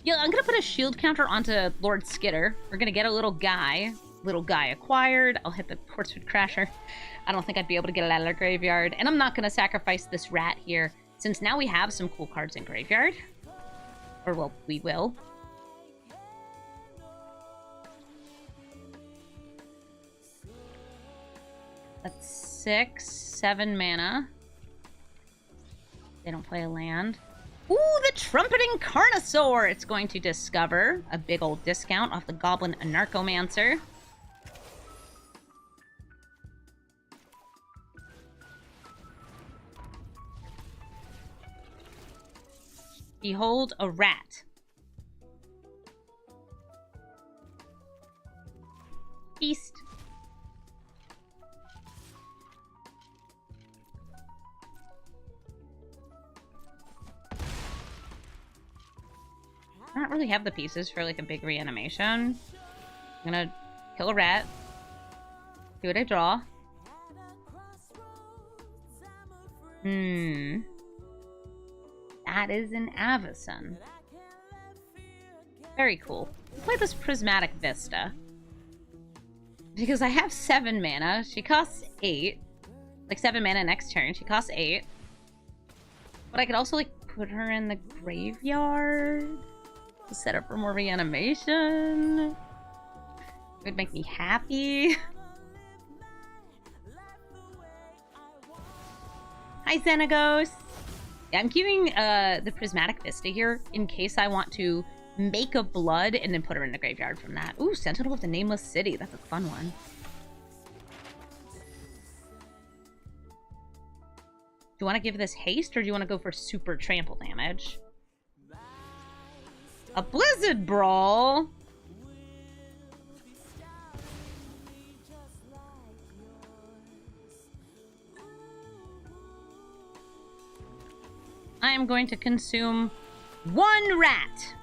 Yeah, I'm going to put a shield counter onto Lord Skitter. We're going to get a little guy. Little guy acquired. I'll hit the Portswood Crasher. I don't think I'd be able to get it out of the graveyard. And I'm not going to sacrifice this rat here, since now we have some cool cards in graveyard. Or, well, we will. That's 6, 7 mana. They don't play a land. Ooh, the Trumpeting Carnosaur! It's going to discover a big old discount off the Goblin Anarchomancer. Behold a rat. Feast. I don't really have the pieces for like a big reanimation. I'm gonna kill a rat. See what I draw. That is an Avacyn. Very cool. Let's play this Prismatic Vista. Because I have 7 mana. She costs 8. Like 7 mana next turn. She costs 8. But I could also like put her in the graveyard to set up for more reanimation. It would make me happy. Hi, Xenagos. Yeah, I'm keeping the Prismatic Vista here in case I want to make a blood and then put her in the graveyard from that. Ooh, Sentinel of the Nameless City. That's a fun one. Do you want to give this haste or do you want to go for super trample damage? A Blizzard Brawl! I am going to consume 1 rat.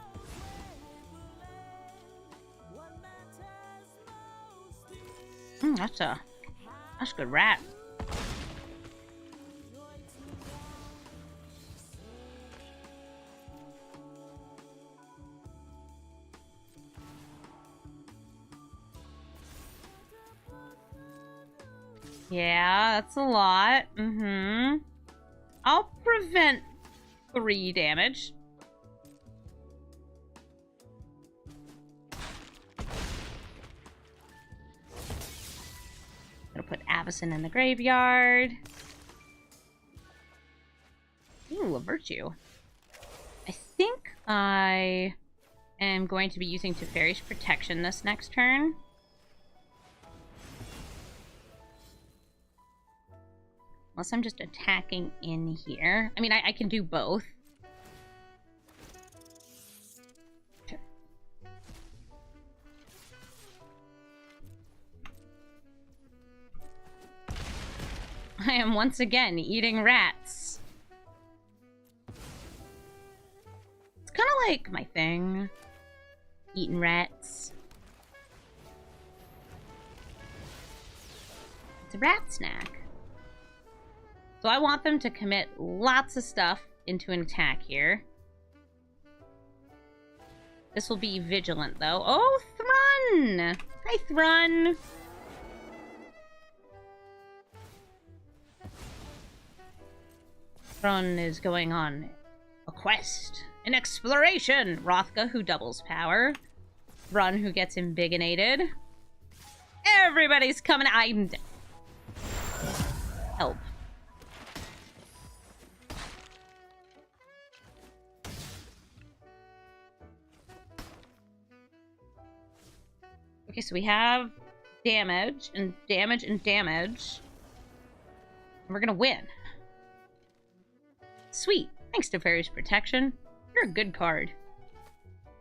That's a good rat. Yeah, that's a lot. I'll prevent 3 damage. Gonna put Avacyn in the graveyard. Ooh, a Virtue. I think I am going to be using Teferi's Protection this next turn. Unless I'm just attacking in here. I mean, I can do both. Sure. I am once again eating rats. It's kind of like my thing. Eating rats. It's a rat snack. So I want them to commit lots of stuff into an attack here. This will be vigilant, though. Oh, Thrun! Hi, Thrun! Thrun is going on a quest. An exploration! Rothka, who doubles power. Thrun, who gets embiggenated. Everybody's coming. I'm... Help. Okay, so we have damage, and damage, and damage. And we're gonna win. Sweet. Thanks to Teferi's Protection. You're a good card.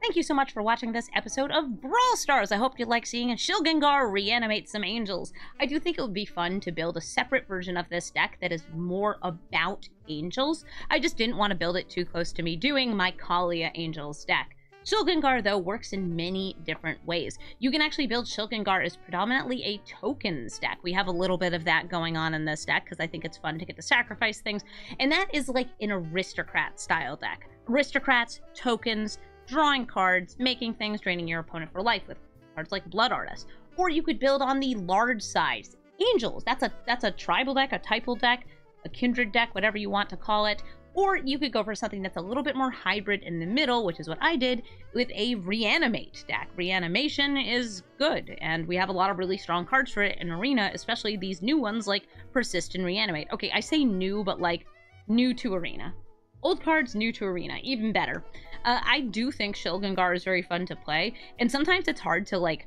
Thank you so much for watching this episode of Brawl Stars. I hope you like seeing a Shilgengar reanimate some angels. I do think it would be fun to build a separate version of this deck that is more about angels. I just didn't want to build it too close to me doing my Kalia Angels deck. Shilgengar, though, works in many different ways. You can actually build Shilgengar as predominantly a tokens deck. We have a little bit of that going on in this deck because I think it's fun to get to sacrifice things. And that is like an aristocrat style deck. Aristocrats, tokens, drawing cards, making things, draining your opponent for life with cards like Blood Artist. Or you could build on the large size angels. That's a tribal deck, a typal deck, a kindred deck, whatever you want to call it. Or you could go for something that's a little bit more hybrid in the middle, which is what I did with a Reanimate deck. Reanimation is good, and we have a lot of really strong cards for it in Arena, especially these new ones like Persist and Reanimate. Okay, I say new, but like new to Arena. Old cards, new to Arena, even better. I do think Shilgengar is very fun to play, and sometimes it's hard to, like,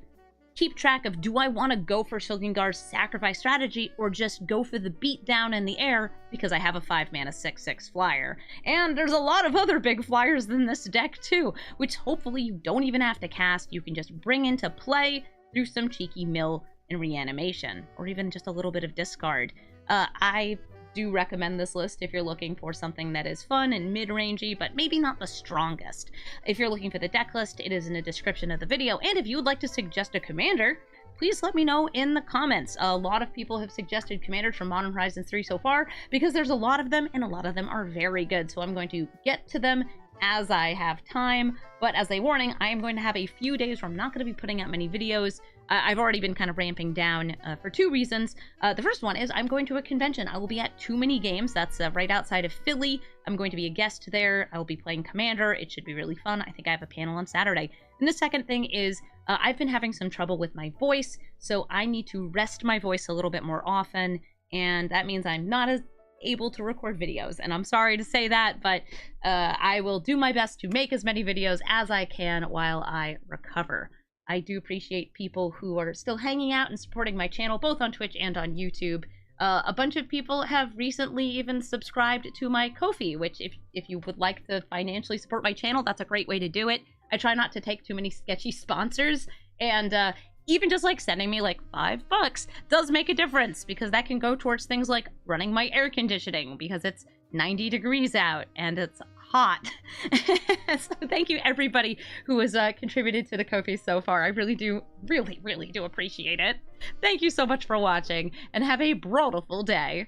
keep track of, do I want to go for Shilgengar's sacrifice strategy or just go for the beatdown in the air because I have a 5-mana 6/6 flyer. And there's a lot of other big flyers in this deck too, which hopefully you don't even have to cast. You can just bring into play through some cheeky mill and reanimation, or even just a little bit of discard. I do recommend this list if you're looking for something that is fun and mid-rangey, but maybe not the strongest. If you're looking for the deck list, it is in the description of the video, and if you would like to suggest a commander, please let me know in the comments. A lot of people have suggested commanders from Modern Horizons 3 so far, because there's a lot of them, and a lot of them are very good, so I'm going to get to them as I have time. But as a warning, I am going to have a few days where I'm not going to be putting out many videos. I've already been kind of ramping down for 2 reasons. The first one is I'm going to a convention. I will be at Too Many Games. That's right outside of Philly. I'm going to be a guest there. I will be playing Commander. It should be really fun. I think I have a panel on Saturday. And the second thing is I've been having some trouble with my voice, so I need to rest my voice a little bit more often, and that means I'm not as able to record videos, and I'm sorry to say that, but I will do my best to make as many videos as I can while I recover. I do appreciate people who are still hanging out and supporting my channel, both on Twitch and on YouTube. A bunch of people have recently even subscribed to my Ko-fi, which if you would like to financially support my channel, that's a great way to do it. I try not to take too many sketchy sponsors, and even just like sending me like $5 does make a difference, because that can go towards things like running my air conditioning because it's 90 degrees out and it's hot. So thank you everybody who has contributed to the Ko-fi so far. I really do appreciate it. Thank you so much for watching, and have a brawlful day.